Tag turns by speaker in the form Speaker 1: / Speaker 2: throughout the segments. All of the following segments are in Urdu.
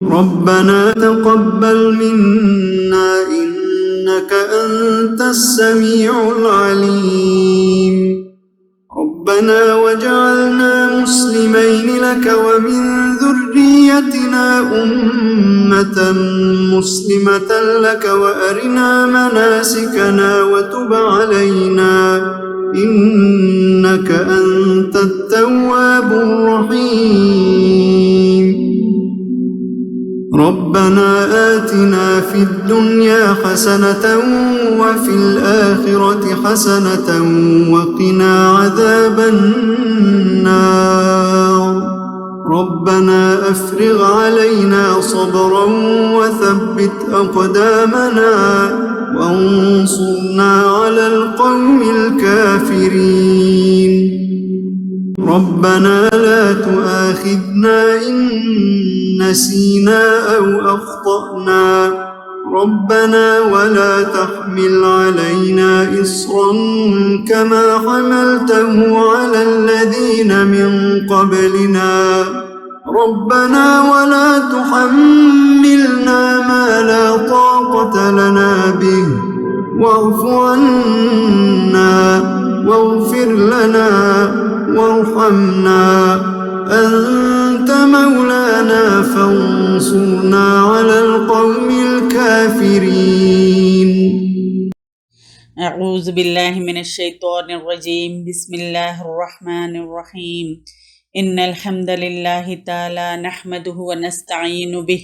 Speaker 1: ربنا تقبل منا إنك أنت السميع العليم ربنا وجعلنا مسلمين لك ومن ذريتنا أمة مسلمة لك وأرنا مناسكنا وتب علينا إنك أنت التواب الرحيم ربنا آتنا في الدنيا حسنة وفي الآخرة حسنة وقنا عذاب النار ربنا أفرغ علينا صبرا وثبت أقدامنا وانصرنا على القوم الكافرين ربنا لا تؤاخذنا إن نسينا أو أخطأنا ربنا ولا تحمل علينا إصرا كما حملته على الذين من قبلنا ربنا ولا تحملنا ما لا طاقة لنا به واعف عنا واغفر لنا وارحمنا أنت مولانا فانصرنا على القوم الكافرين
Speaker 2: اعوذ باللہ من الشیطان الرجیم بسم اللہ الرحمن الرحیم ان الحمد للہ تعالی نحمده ونستعین به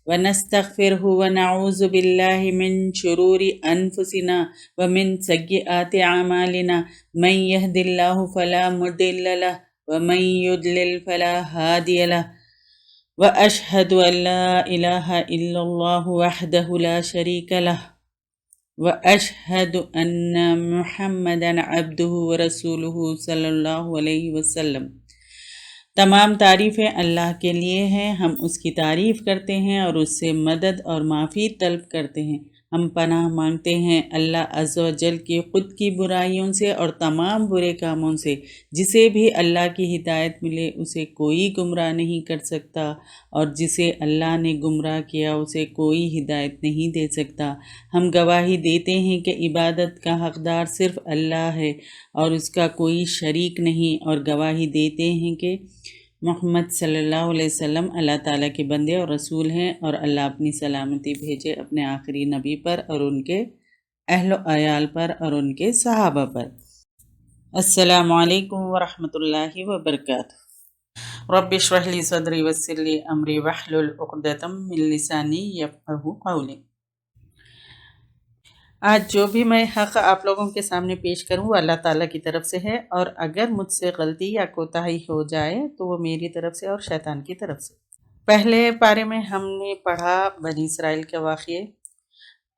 Speaker 2: ونستغفره ونعوذ باللہ من شرور انفسنا ومن سیئات اعمالنا من يهد اللہ فلا مضل له ومن يضلل فلا هادی له واشهد ان لا الہ الا اللہ وحدہ لا شریک له وَأَشْهَدُ أَنَّ مُحَمَّدًا عَبْدُهُ وَرَسُولُهُ صلی اللہ علیہ وسلم۔ تمام تعریفیں اللہ کے لیے ہیں، ہم اس کی تعریف کرتے ہیں اور اس سے مدد اور معافی طلب کرتے ہیں۔ ہم پناہ مانگتے ہیں اللہ عز و جل کی خود کی برائیوں سے اور تمام برے کاموں سے۔ جسے بھی اللہ کی ہدایت ملے اسے کوئی گمراہ نہیں کر سکتا، اور جسے اللہ نے گمراہ کیا اسے کوئی ہدایت نہیں دے سکتا۔ ہم گواہی دیتے ہیں کہ عبادت کا حقدار صرف اللہ ہے اور اس کا کوئی شریک نہیں، اور گواہی دیتے ہیں کہ محمد صلی اللہ علیہ وسلم اللہ تعالیٰ کے بندے اور رسول ہیں، اور اللہ اپنی سلامتی بھیجے اپنے آخری نبی پر اور ان کے اہل و عیال پر اور ان کے صحابہ پر۔ السلام علیکم ورحمۃ اللہ وبرکاتہ۔ رب اشرح لی صدری ویسر لی امری واحلل عقدۃ من لسانی یفقہوا قولی۔ آج جو بھی میں حق آپ لوگوں کے سامنے پیش کروں وہ اللہ تعالیٰ کی طرف سے ہے، اور اگر مجھ سے غلطی یا کوتاہی ہو جائے تو وہ میری طرف سے اور شیطان کی طرف سے۔ پہلے پارے میں ہم نے پڑھا بنی اسرائیل کے واقعے۔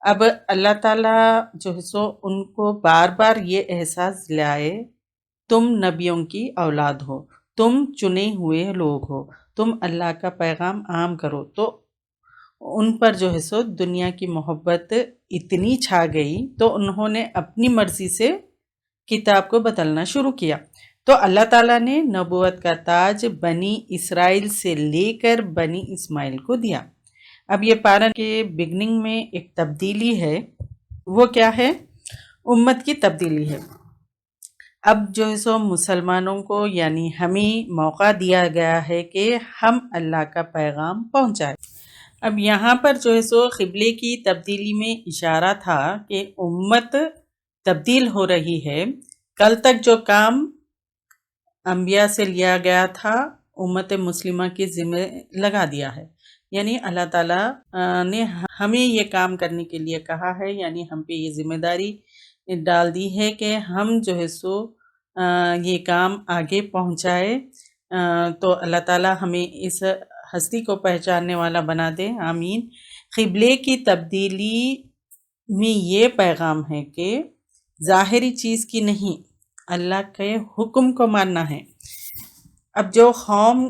Speaker 2: اب اللہ تعالیٰ جو ہے سو ان کو بار بار یہ احساس دلائے، تم نبیوں کی اولاد ہو، تم چنے ہوئے لوگ ہو، تم اللہ کا پیغام عام کرو، تو ان پر جو ہے سو دنیا کی محبت اتنی چھا گئی تو انہوں نے اپنی مرضی سے کتاب کو بدلنا شروع کیا۔ تو اللہ تعالیٰ نے نبوت کا تاج بنی اسرائیل سے لے کر بنی اسماعیل کو دیا۔ اب یہ پارہ کے بگننگ میں ایک تبدیلی ہے، وہ کیا ہے؟ امت کی تبدیلی ہے۔ اب جو ہے سو مسلمانوں کو یعنی ہمیں موقع دیا گیا ہے کہ ہم اللہ کا پیغام پہنچائیں۔ اب یہاں پر جو ہے سو قبلے کی تبدیلی میں اشارہ تھا کہ امت تبدیل ہو رہی ہے۔ کل تک جو کام انبیاء سے لیا گیا تھا امت مسلمہ کے ذمہ لگا دیا ہے، یعنی اللہ تعالیٰ نے ہمیں یہ کام کرنے کے لیے کہا ہے، یعنی ہم پہ یہ ذمہ داری ڈال دی ہے کہ ہم جو ہے سو یہ کام آگے پہنچائے۔ تو اللہ تعالیٰ ہمیں اس ہستی کو پہچاننے والا بنا دے، آمین۔ قبلے کی تبدیلی میں یہ پیغام ہے کہ ظاہری چیز کی نہیں، اللہ کے حکم کو ماننا ہے۔ اب جو قوم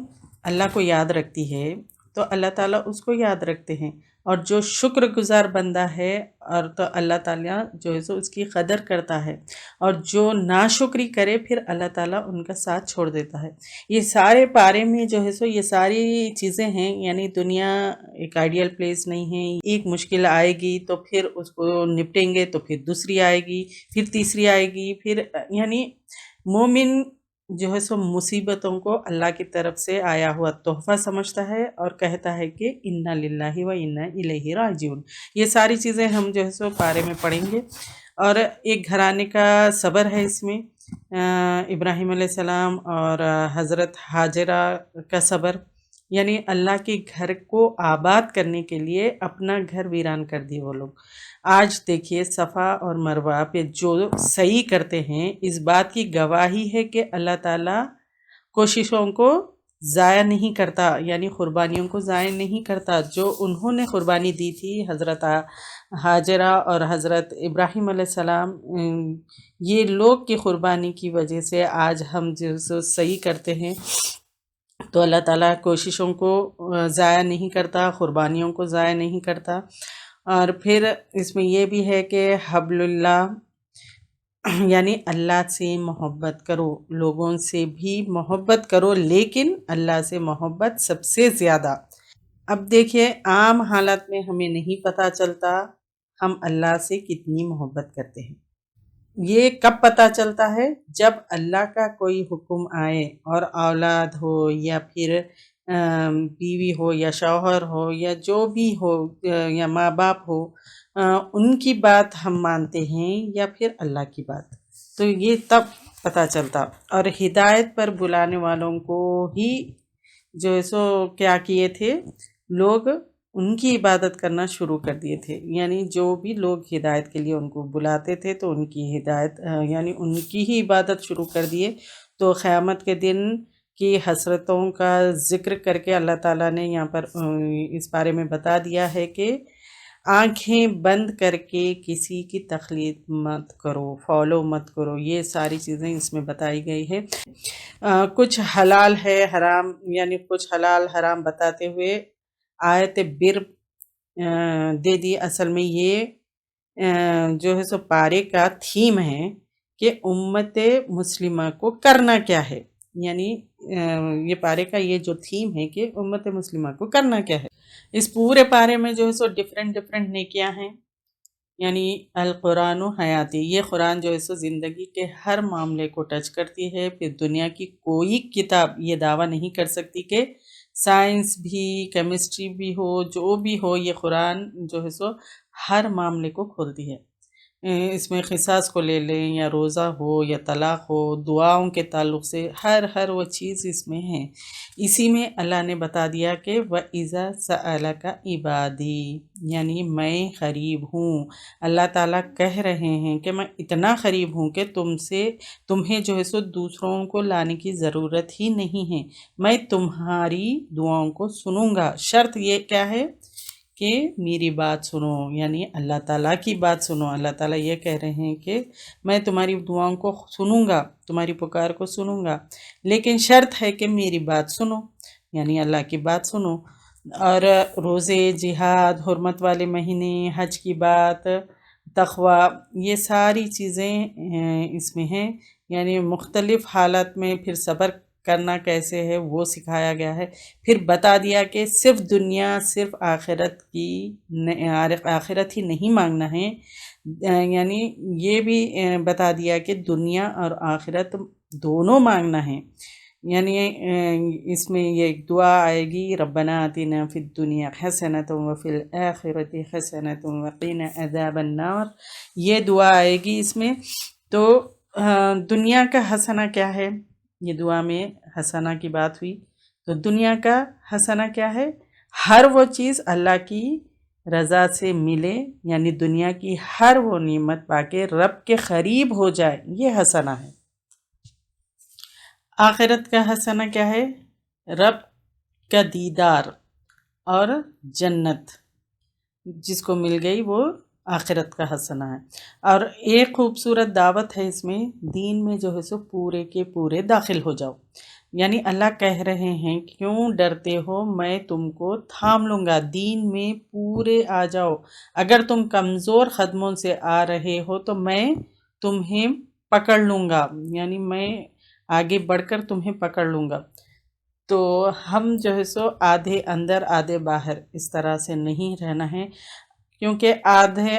Speaker 2: اللہ کو یاد رکھتی ہے تو اللہ تعالیٰ اس کو یاد رکھتے ہیں، اور جو شکر گزار بندہ ہے اور تو اللہ تعالیٰ جو ہے سو اس کی قدر کرتا ہے، اور جو ناشکری کرے پھر اللہ تعالیٰ ان کا ساتھ چھوڑ دیتا ہے۔ یہ سارے پارے میں جو ہے سو یہ ساری چیزیں ہیں، یعنی دنیا ایک آئیڈیل پلیس نہیں ہے۔ ایک مشکل آئے گی تو پھر اس کو نپٹیں گے، تو پھر دوسری آئے گی، پھر تیسری آئے گی، پھر یعنی مومن جو ہے سو مصیبتوں کو اللہ کی طرف سے آیا ہوا تحفہ سمجھتا ہے اور کہتا ہے کہ انا للہ و انا الیہ راجعون۔ یہ ساری چیزیں ہم جو ہے سو پارے میں پڑھیں گے، اور ایک گھرانے کا صبر ہے اس میں، ابراہیم علیہ السلام اور حضرت ہاجرہ کا صبر، یعنی اللہ کے گھر کو آباد کرنے کے لیے اپنا گھر ویران کر دیے وہ لوگ۔ آج دیکھیے صفا اور مروہ پہ جو صحیح کرتے ہیں، اس بات کی گواہی ہے کہ اللہ تعالیٰ کوششوں کو ضائع نہیں کرتا، یعنی قربانیوں کو ضائع نہیں کرتا۔ جو انہوں نے قربانی دی تھی، حضرت ہاجرہ اور حضرت ابراہیم علیہ السلام، یہ لوگ کی قربانی کی وجہ سے آج ہم جو صحیح کرتے ہیں، تو اللہ تعالیٰ کوششوں کو ضائع نہیں کرتا، قربانیوں کو ضائع نہیں کرتا۔ اور پھر اس میں یہ بھی ہے کہ حبل اللہ، یعنی اللہ سے محبت کرو، لوگوں سے بھی محبت کرو، لیکن اللہ سے محبت سب سے زیادہ۔ اب دیکھیے عام حالت میں ہمیں نہیں پتہ چلتا ہم اللہ سے کتنی محبت کرتے ہیں۔ یہ کب پتہ چلتا ہے؟ جب اللہ کا کوئی حکم آئے اور اولاد ہو یا پھر بیوی ہو یا شوہر ہو یا جو بھی ہو یا ماں باپ ہو، ان کی بات ہم مانتے ہیں یا پھر اللہ کی بات، تو یہ تب پتہ چلتا۔ اور ہدایت پر بلانے والوں کو ہی جو ہے سو کیا کیے تھے لوگ، ان کی عبادت کرنا شروع کر دیے تھے، یعنی جو بھی لوگ ہدایت کے لیے ان کو بلاتے تھے تو ان کی ہدایت یعنی ان کی ہی عبادت شروع کر دیے۔ تو قیامت کے دن کی حسرتوں کا ذکر کر کے اللہ تعالیٰ نے یہاں پر اس بارے میں بتا دیا ہے کہ آنکھیں بند کر کے کسی کی تقلید مت کرو، فالو مت کرو، یہ ساری چیزیں اس میں بتائی گئی ہے۔ کچھ حلال ہے حرام، یعنی کچھ حلال حرام بتاتے ہوئے آیت بر دے دی۔ اصل میں یہ جو ہے سو پارے کا تھیم ہے کہ امت مسلمہ کو کرنا کیا ہے، یعنی یہ پارے کا یہ جو تھیم ہے کہ امت مسلمہ کو کرنا کیا ہے۔ اس پورے پارے میں جو ہے سو ڈفرینٹ نیکیاں ہیں، یعنی القرآن و حیاتی، یہ قرآن جو ہے سو زندگی کے ہر معاملے کو ٹچ کرتی ہے۔ پھر دنیا کی کوئی کتاب یہ دعویٰ نہیں کر سکتی کہ سائنس بھی، کیمسٹری بھی ہو، جو بھی ہو، یہ قرآن جو ہے سو ہر معاملے کو کھولتی ہے۔ اس میں قصاص کو لے لیں یا روزہ ہو یا طلاق ہو، دعاؤں کے تعلق سے ہر وہ چیز اس میں ہے۔ اسی میں اللہ نے بتا دیا کہ وَإِذَا سَأَلَكَ عِبَادِي، یعنی میں قریب ہوں۔ اللہ تعالیٰ کہہ رہے ہیں کہ میں اتنا قریب ہوں کہ تمہیں جو ہے سو دوسروں کو لانے کی ضرورت ہی نہیں ہے، میں تمہاری دعاؤں کو سنوں گا۔ شرط یہ کیا ہے کہ میری بات سنو، یعنی اللہ تعالیٰ کی بات سنو۔ اللہ تعالیٰ یہ کہہ رہے ہیں کہ میں تمہاری دعاؤں کو سنوں گا، تمہاری پکار کو سنوں گا، لیکن شرط ہے کہ میری بات سنو، یعنی اللہ کی بات سنو۔ اور روزے، جہاد، حرمت والے مہینے، حج کی بات، تقوی، یہ ساری چیزیں اس میں ہیں، یعنی مختلف حالت میں پھر صبر کرنا کیسے ہے وہ سکھایا گیا ہے۔ پھر بتا دیا کہ صرف دنیا، صرف آخرت ہی نہیں مانگنا ہے، یعنی یہ بھی بتا دیا کہ دنیا اور آخرت دونوں مانگنا ہے۔ یعنی اس میں یہ ایک دعا آئے گی، ربنا آتنا فی الدنیا حسنۃ وفی الآخرۃ حسنۃ وقنا عذاب النار، یہ دعا آئے گی اس میں۔ تو دنیا کا حسنہ کیا ہے؟ یہ دعا میں حسنہ کی بات ہوئی، تو دنیا کا حسنہ کیا ہے؟ ہر وہ چیز اللہ کی رضا سے ملے، یعنی دنیا کی ہر وہ نعمت پا کے رب کے قریب ہو جائے، یہ حسنہ ہے۔ آخرت کا حسنہ کیا ہے؟ رب کا دیدار اور جنت جس کو مل گئی، وہ آخرت کا حسنہ ہے۔ اور ایک خوبصورت دعوت ہے اس میں، دین میں جو ہے سو پورے کے پورے داخل ہو جاؤ، یعنی اللہ کہہ رہے ہیں کیوں ڈرتے ہو، میں تم کو تھام لوں گا، دین میں پورے آ جاؤ۔ اگر تم کمزور قدموں سے آ رہے ہو تو میں تمہیں پکڑ لوں گا، یعنی میں آگے بڑھ کر تمہیں پکڑ لوں گا۔ تو ہم جو ہے سو آدھے اندر آدھے باہر اس طرح سے نہیں رہنا ہے، کیونکہ آدھے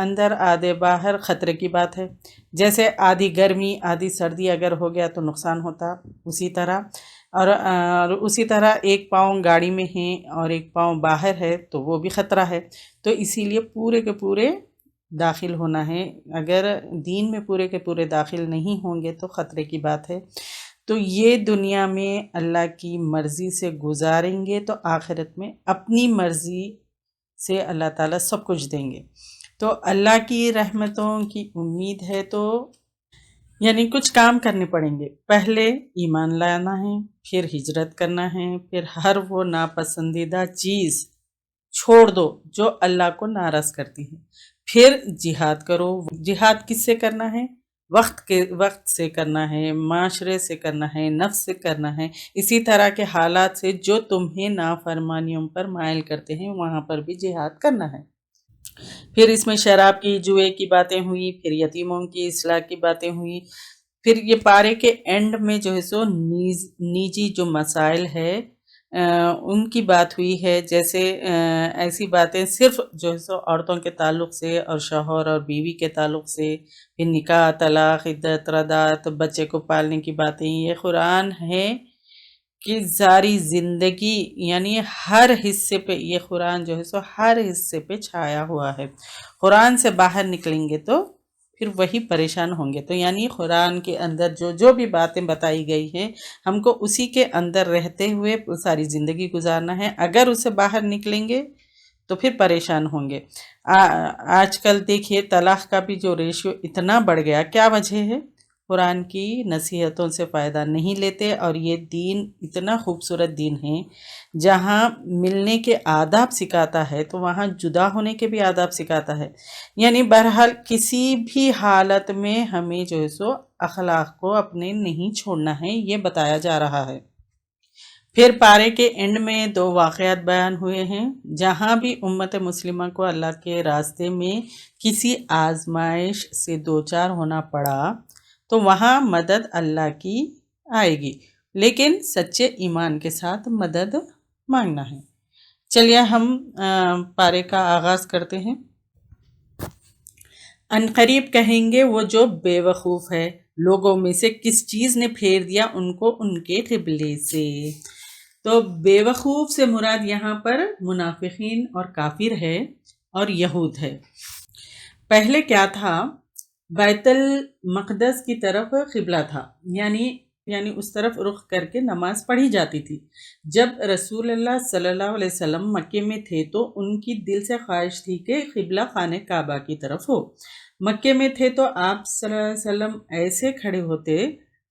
Speaker 2: اندر آدھے باہر خطرے کی بات ہے۔ جیسے آدھی گرمی آدھی سردی اگر ہو گیا تو نقصان ہوتا، اسی طرح اور اسی طرح ایک پاؤں گاڑی میں ہے اور ایک پاؤں باہر ہے تو وہ بھی خطرہ ہے۔ تو اسی لیے پورے کے پورے داخل ہونا ہے، اگر دین میں پورے کے پورے داخل نہیں ہوں گے تو خطرے کی بات ہے۔ تو یہ دنیا میں اللہ کی مرضی سے گزاریں گے تو آخرت میں اپنی مرضی سے اللہ تعالیٰ سب کچھ دیں گے۔ تو اللہ کی رحمتوں کی امید ہے تو یعنی کچھ کام کرنے پڑیں گے۔ پہلے ایمان لانا ہے، پھر ہجرت کرنا ہے، پھر ہر وہ ناپسندیدہ چیز چھوڑ دو جو اللہ کو ناراض کرتی ہے، پھر جہاد کرو۔ جہاد کس سے کرنا ہے؟ وقت سے کرنا ہے، معاشرے سے کرنا ہے، نفس سے کرنا ہے، اسی طرح کے حالات سے جو تمہیں نافرمانیوں پر مائل کرتے ہیں وہاں پر بھی جہاد کرنا ہے۔ پھر اس میں شراب کی، جوئے کی باتیں ہوئی، پھر یتیموں کی اصلاح کی باتیں ہوئی، پھر یہ پارے کے اینڈ میں جو ہے سو نیجی جو مسائل ہے ان کی بات ہوئی ہے، جیسے ایسی باتیں صرف جو ہے سو عورتوں کے تعلق سے اور شوہر اور بیوی کے تعلق سے، پھر نکاح، طلاق، عدت، ردات، بچے کو پالنے کی باتیں، یہ قرآن ہے کہ ساری زندگی یعنی ہر حصے پہ یہ قرآن جو ہے سو ہر حصے پہ چھایا ہوا ہے۔ قرآن سے باہر نکلیں گے تو پھر وہی پریشان ہوں گے۔ تو یعنی قرآن کے اندر جو بھی باتیں بتائی گئی ہیں ہم کو اسی کے اندر رہتے ہوئے ساری زندگی گزارنا ہے۔ اگر اسے باہر نکلیں گے تو پھر پریشان ہوں گے۔ آج کل دیکھیے طلاق کا بھی جو ریشیو اتنا بڑھ گیا، کیا وجہ ہے؟ قرآن کی نصیحتوں سے فائدہ نہیں لیتے، اور یہ دین اتنا خوبصورت دین ہے جہاں ملنے کے آداب سکھاتا ہے تو وہاں جدا ہونے کے بھی آداب سکھاتا ہے۔ یعنی بہرحال کسی بھی حالت میں ہمیں جو ہے سو اخلاق کو اپنے نہیں چھوڑنا ہے، یہ بتایا جا رہا ہے۔ پھر پارے کے اینڈ میں 2 واقعات بیان ہوئے ہیں جہاں بھی امت مسلمہ کو اللہ کے راستے میں کسی آزمائش سے دوچار ہونا پڑا تو وہاں مدد اللہ کی آئے گی، لیکن سچے ایمان کے ساتھ مدد مانگنا ہے۔ چلیے ہم پارے کا آغاز کرتے ہیں۔ عنقریب کہیں گے وہ جو بے وقوف ہے، لوگوں میں سے کس چیز نے پھیر دیا ان کو ان کے قبلے سے۔ تو بے وقوف سے مراد یہاں پر منافقین اور کافر ہے اور یہود ہے۔ پہلے کیا تھا؟ بیت المقدس کی طرف قبلہ تھا، یعنی اس طرف رخ کر کے نماز پڑھی جاتی تھی۔ جب رسول اللہ صلی اللہ علیہ وسلم مکے میں تھے تو ان کی دل سے خواہش تھی کہ قبلہ خانہ کعبہ کی طرف ہو۔ مکے میں تھے تو آپ صلی اللہ علیہ وسلم ایسے کھڑے ہوتے،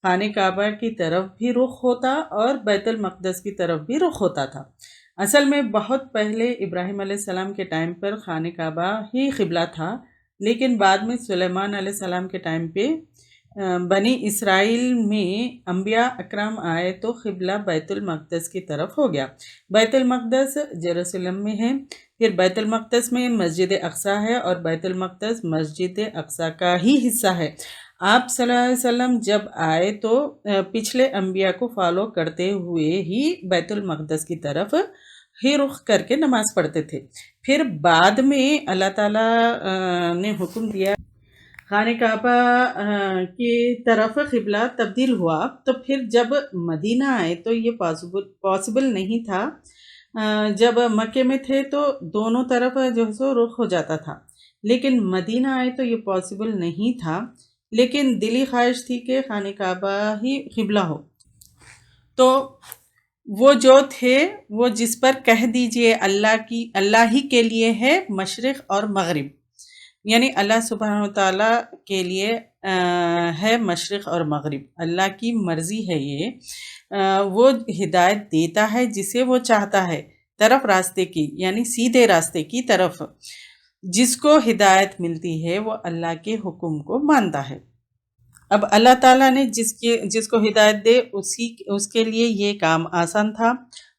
Speaker 2: خانہ کعبہ کی طرف بھی رخ ہوتا اور بیت المقدس کی طرف بھی رخ ہوتا تھا۔ اصل میں بہت پہلے ابراہیم علیہ السلام کے ٹائم پر خانہ کعبہ ہی قبلہ تھا، لیکن بعد میں سلیمان علیہ السلام کے ٹائم پہ بنی اسرائیل میں انبیاء اکرام آئے تو قبلہ بیت المقدس کی طرف ہو گیا۔ بیت المقدس یروشلم میں ہے، پھر بیت المقدس میں مسجد اقصیٰ ہے اور بیت المقدس مسجد اقصیٰ کا ہی حصہ ہے۔ آپ صلی اللہ علیہ وسلم جب آئے تو پچھلے انبیاء کو فالو کرتے ہوئے ہی بیت المقدس کی طرف ہی رخ کر کے نماز پڑھتے تھے۔ پھر بعد میں اللہ تعالیٰ نے حکم دیا خانہ کعبہ کی طرف قبلہ تبدیل ہوا، تو پھر جب مدینہ آئے تو یہ پاسبل نہیں تھا۔ جب مکے میں تھے تو دونوں طرف جو ہے سو رخ ہو جاتا تھا، لیکن مدینہ آئے تو یہ پاسبل نہیں تھا، لیکن دلی خواہش تھی کہ خانہ کعبہ ہی قبلہ ہو۔ تو وہ جو تھے وہ جس پر کہہ دیجئے اللہ ہی کے لیے ہے مشرق اور مغرب، یعنی اللہ سبحانہ وتعالیٰ کے لیے ہے مشرق اور مغرب، اللہ کی مرضی ہے یہ، وہ ہدایت دیتا ہے جسے وہ چاہتا ہے طرف راستے کی، یعنی سیدھے راستے کی طرف۔ جس کو ہدایت ملتی ہے وہ اللہ کے حکم کو مانتا ہے۔ اب اللہ تعالیٰ نے جس کو ہدایت دے اس کے لیے یہ کام آسان تھا،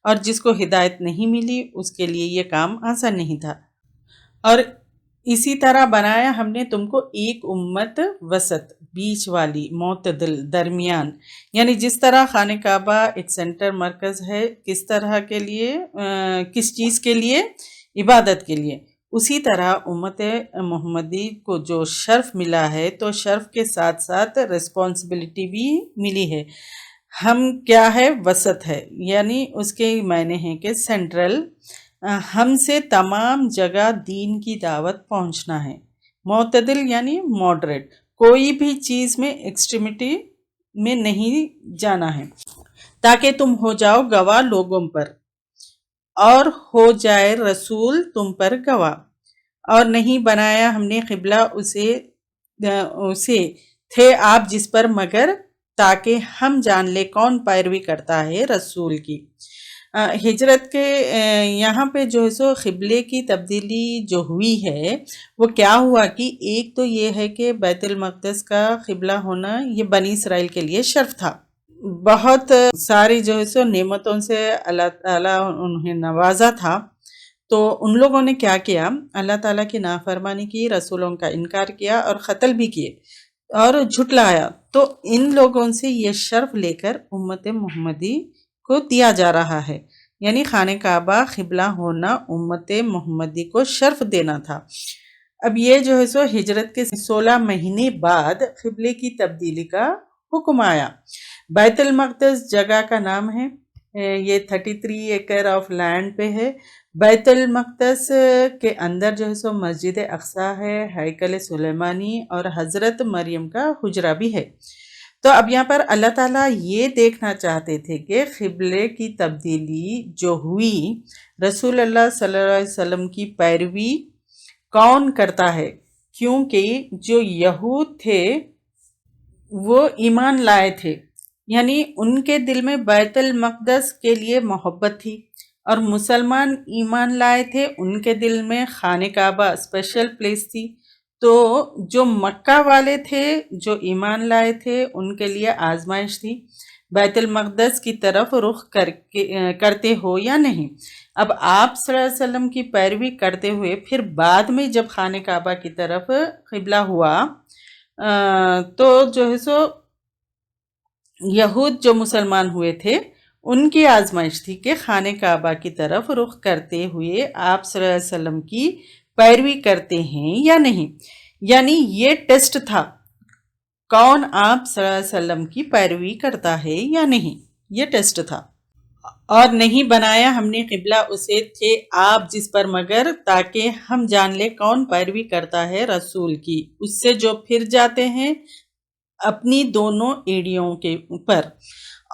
Speaker 2: اور جس کو ہدایت نہیں ملی اس کے لیے یہ کام آسان نہیں تھا۔ اور اسی طرح بنایا ہم نے تم کو ایک امت وسط، بیچ والی، معتدل، درمیان، یعنی جس طرح خانہ کعبہ ایک سینٹر مرکز ہے کس طرح کے لیے، کس چیز کے لیے، عبادت کے لیے، اسی طرح امت محمدی کو جو شرف ملا ہے تو شرف کے ساتھ ساتھ ریسپانسبلٹی بھی ملی ہے۔ ہم کیا ہے؟ وسط ہے، یعنی اس کے معنی ہیں کہ سینٹرل، ہم سے تمام جگہ دین کی دعوت پہنچنا ہے۔ معتدل یعنی ماڈریٹ، کوئی بھی چیز میں ایکسٹریمٹی میں نہیں جانا ہے، تاکہ تم ہو جاؤ گواہ لوگوں پر، اور ہو جائے رسول تم پر گواہ۔ اور نہیں بنایا ہم نے قبلہ اسے تھے آپ جس پر، مگر تاکہ ہم جان لے کون پیروی کرتا ہے رسول کی۔ ہجرت کے یہاں پہ جو ہے سو قبلے کی تبدیلی جو ہوئی ہے وہ کیا ہوا کہ ایک تو یہ ہے کہ بیت المقدس کا قبلہ ہونا یہ بنی اسرائیل کے لیے شرف تھا۔ بہت ساری جو ہے سو نعمتوں سے اللہ تعالیٰ انہیں نوازا تھا، تو ان لوگوں نے کیا کیا؟ اللہ تعالیٰ کی نافرمانی کی، رسولوں کا انکار کیا اور قتل بھی کیے اور جھٹلایا۔ تو ان لوگوں سے یہ شرف لے کر امت محمدی کو دیا جا رہا ہے، یعنی خانہ کعبہ قبلہ ہونا امت محمدی کو شرف دینا تھا۔ اب یہ جو ہے سو ہجرت کے 16 مہینے بعد قبلے کی تبدیلی کا حکم آیا۔ بیت المقدس جگہ کا نام ہے، یہ 33 ایکڑ آف لینڈ پہ ہے۔ بیت المقدس کے اندر جو ہے سو مسجد اقصیٰ ہے، ہیکل سلیمانی اور حضرت مریم کا حجرہ بھی ہے۔ تو اب یہاں پر اللہ تعالیٰ یہ دیکھنا چاہتے تھے کہ قبلے کی تبدیلی جو ہوئی، رسول اللہ صلی اللہ علیہ وسلم کی پیروی کون کرتا ہے؟ کیونکہ جو یہود تھے وہ ایمان لائے تھے، یعنی ان کے دل میں بیت المقدس کے لیے محبت تھی، اور مسلمان ایمان لائے تھے، ان کے دل میں خانہ کعبہ اسپیشل پلیس تھی۔ تو جو مکہ والے تھے جو ایمان لائے تھے ان کے لیے آزمائش تھی، بیت المقدس کی طرف رخ کرتے ہو یا نہیں۔ اب آپ صلی اللہ علیہ وسلم کی پیروی کرتے ہوئے پھر بعد میں جب خانہ کعبہ کی طرف قبلہ ہوا، تو جو ہے سو یہود جو مسلمان ہوئے تھے ان کی آزمائش تھی کہ خانہ کعبہ کی طرف رخ کرتے ہوئے آپ صلی اللہ علیہ وسلم کی پیروی کرتے ہیں یا نہیں، یعنی یہ ٹیسٹ تھا، کون آپ صلی اللہ علیہ وسلم کی پیروی کرتا ہے یا نہیں، یہ ٹیسٹ تھا۔ اور نہیں بنایا ہم نے قبلہ اسے تھے آپ جس پر، مگر تاکہ ہم جان لے کون پیروی کرتا ہے رسول کی، اس سے جو پھر جاتے ہیں اپنی دونوں ایڑیوں کے اوپر۔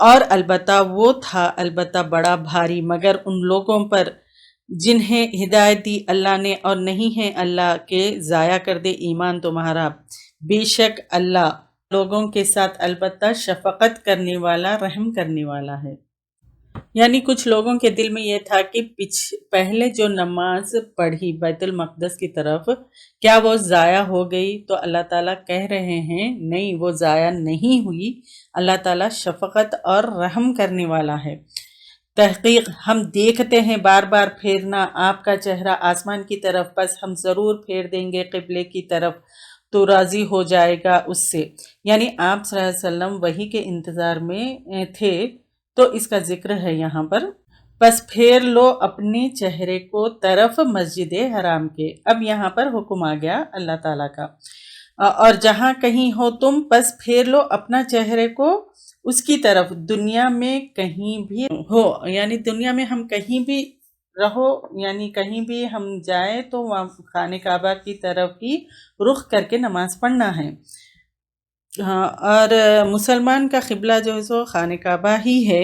Speaker 2: اور البتہ وہ تھا البتہ بڑا بھاری مگر ان لوگوں پر جنہیں ہدایت دی اللہ نے، اور نہیں ہے اللہ کے ضائع کر دے ایمان تمہارا، بے شک اللہ لوگوں کے ساتھ البتہ شفقت کرنے والا، رحم کرنے والا ہے۔ یعنی کچھ لوگوں کے دل میں یہ تھا کہ پہلے جو نماز پڑھی بیت المقدس کی طرف، کیا وہ ضائع ہو گئی؟ تو اللہ تعالیٰ کہہ رہے ہیں نہیں، وہ ضائع نہیں ہوئی، اللہ تعالیٰ شفقت اور رحم کرنے والا ہے۔ تحقیق ہم دیکھتے ہیں بار بار پھیرنا آپ کا چہرہ آسمان کی طرف، بس ہم ضرور پھیر دیں گے قبلے کی طرف، تو راضی ہو جائے گا اس سے، یعنی آپ صلی اللہ علیہ وسلم وحی کے انتظار میں تھے، تو اس کا ذکر ہے یہاں پر۔ بس پھیر لو اپنے چہرے کو طرف مسجد حرام کے، اب یہاں پر حکم آ گیا اللہ تعالیٰ کا، اور جہاں کہیں ہو تم بس پھیر لو اپنا چہرے کو اس کی طرف، دنیا میں کہیں بھی ہو، یعنی دنیا میں ہم کہیں بھی رہو، یعنی کہیں بھی ہم جائیں تو وہاں خانہ کعبہ کی طرف ہی رخ کر کے نماز پڑھنا ہے۔ اور مسلمان کا قبلہ جو ہے سو خانہ کعبہ ہی ہے،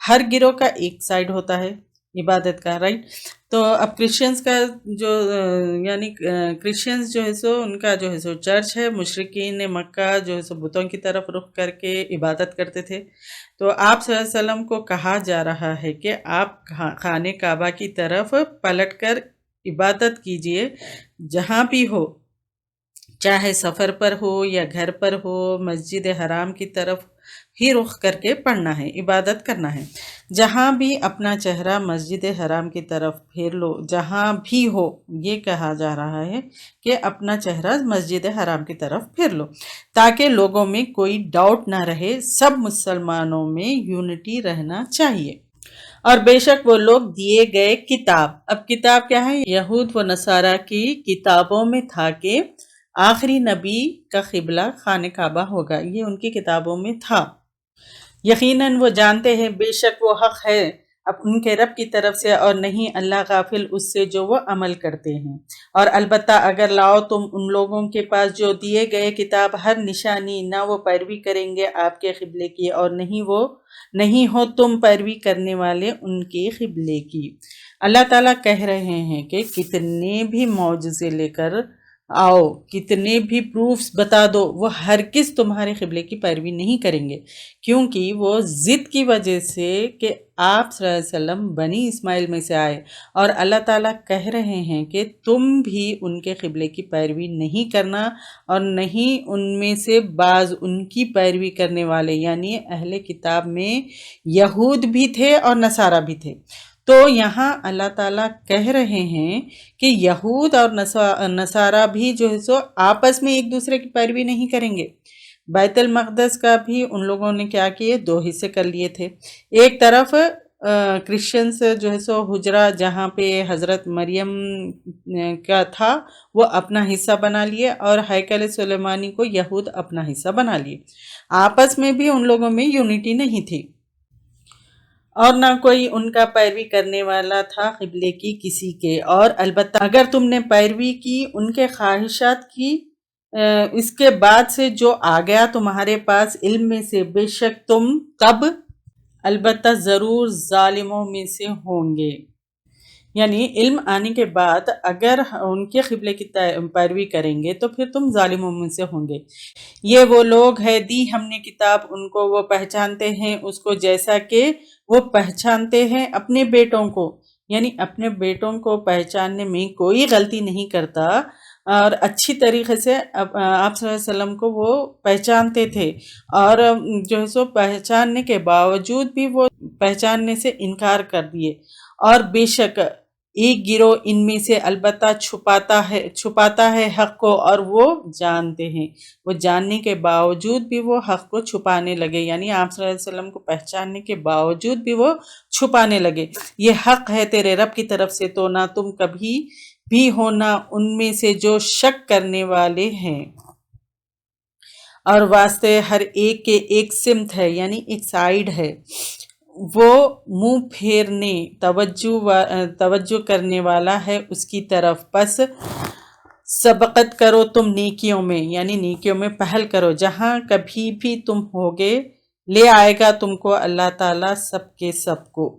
Speaker 2: ہر گروہ کا ایک سائیڈ ہوتا ہے عبادت کا، رائٹ؟ تو اب کرسچنز کا جو یعنی کرسچنز جو ہے سو ان کا جو ہے سو چرچ ہے، مشرکین مکہ جو ہے سو بتوں کی طرف رخ کر کے عبادت کرتے تھے، تو آپ صلی اللہ علیہ وسلم کو کہا جا رہا ہے کہ آپ خانہ کعبہ کی طرف پلٹ کر عبادت کیجئے جہاں بھی ہو، چاہے سفر پر ہو یا گھر پر ہو، مسجد حرام کی طرف ہی رخ کر کے پڑھنا ہے، عبادت کرنا ہے۔ جہاں بھی اپنا چہرہ مسجد حرام کی طرف پھیر لو، جہاں بھی ہو، یہ کہا جا رہا ہے کہ اپنا چہرہ مسجد حرام کی طرف پھیر لو تاکہ لوگوں میں کوئی ڈاؤٹ نہ رہے، سب مسلمانوں میں یونٹی رہنا چاہیے۔ اور بے شک وہ لوگ دیے گئے کتاب، اب کتاب کیا ہے؟ یہود و نصارہ کی کتابوں میں تھا کہ آخری نبی کا قبلہ خانہ کعبہ ہوگا، یہ ان کی کتابوں میں تھا۔ یقیناً وہ جانتے ہیں بے شک وہ حق ہے اب ان کے رب کی طرف سے، اور نہیں اللہ غافل اس سے جو وہ عمل کرتے ہیں۔ اور البتہ اگر لاؤ تم ان لوگوں کے پاس جو دیے گئے کتاب ہر نشانی، نہ وہ پیروی کریں گے آپ کے قبلے کی، اور نہیں ہو تم پیروی کرنے والے ان کے قبلے کی۔ اللہ تعالیٰ کہہ رہے ہیں کہ کتنے بھی معجزے لے کر آؤ، کتنے بھی پروفز بتا دو، وہ ہرگز تمہارے قبلے کی پیروی نہیں کریں گے، کیونکہ وہ ضد کی وجہ سے کہ آپ صلی اللہ علیہ وسلم بنی اسماعیل میں سے آئے، اور اللہ تعالیٰ کہہ رہے ہیں کہ تم بھی ان کے قبلے کی پیروی نہیں کرنا، اور نہیں ان میں سے بعض ان کی پیروی کرنے والے، یعنی اہل کتاب میں یہود بھی تھے اور نصارہ بھی تھے۔ تو یہاں اللہ تعالیٰ کہہ رہے ہیں کہ یہود اور نصارہ بھی جو ہے سو آپس میں ایک دوسرے کی پیروی نہیں کریں گے۔ بیت المقدس کا بھی ان لوگوں نے کیا کیے، 2 حصے کر لیے تھے۔ ایک طرف کرسچنز جو ہے سو حجرہ جہاں پہ حضرت مریم کا تھا وہ اپنا حصہ بنا لیے، اور ہیکل سلیمانی کو یہود اپنا حصہ بنا لیے۔ آپس میں بھی ان لوگوں میں یونٹی نہیں تھی، اور نہ کوئی ان کا پیروی کرنے والا تھا قبلے کی کسی کے۔ اور البتہ اگر تم نے پیروی کی ان کے خواہشات کی، اس کے بعد سے جو آ گیا تمہارے پاس علم میں سے، بے شک تم تب البتہ ضرور ظالموں میں سے ہوں گے۔ یعنی علم آنے کے بعد اگر ان کے قبلے کی پیروی کریں گے تو پھر تم ظالموں میں سے ہوں گے۔ یہ وہ لوگ ہیں دی ہم نے کتاب ان کو، وہ پہچانتے ہیں اس کو جیسا کہ وہ پہچانتے ہیں اپنے بیٹوں کو، یعنی اپنے بیٹوں کو پہچاننے میں کوئی غلطی نہیں کرتا، اور اچھی طریقے سے آپ صلی اللہ علیہ وسلم کو وہ پہچانتے تھے، اور جو ہے سو پہچاننے کے باوجود بھی وہ پہچاننے سے انکار کر دیے۔ اور بے شک ایک گروہ ان میں سے البتہ چھپاتا ہے حق کو، اور وہ جانتے ہیں، وہ جاننے کے باوجود بھی وہ حق کو چھپانے لگے، یعنی آپ صلی اللہ علیہ وسلم کو پہچاننے کے باوجود بھی وہ چھپانے لگے۔ یہ حق ہے تیرے رب کی طرف سے، تو نہ تم کبھی بھی ہونا ان میں سے جو شک کرنے والے ہیں۔ اور واسطے ہر ایک کے ایک سمت ہے، یعنی ایک سائیڈ ہے، وہ منہ پھیرنے توجہ کرنے والا ہے اس کی طرف۔ پس سبقت کرو تم نیکیوں میں، یعنی نیکیوں میں پہل کرو، جہاں کبھی بھی تم ہوگے لے آئے گا تم کو اللہ تعالیٰ سب کے سب کو۔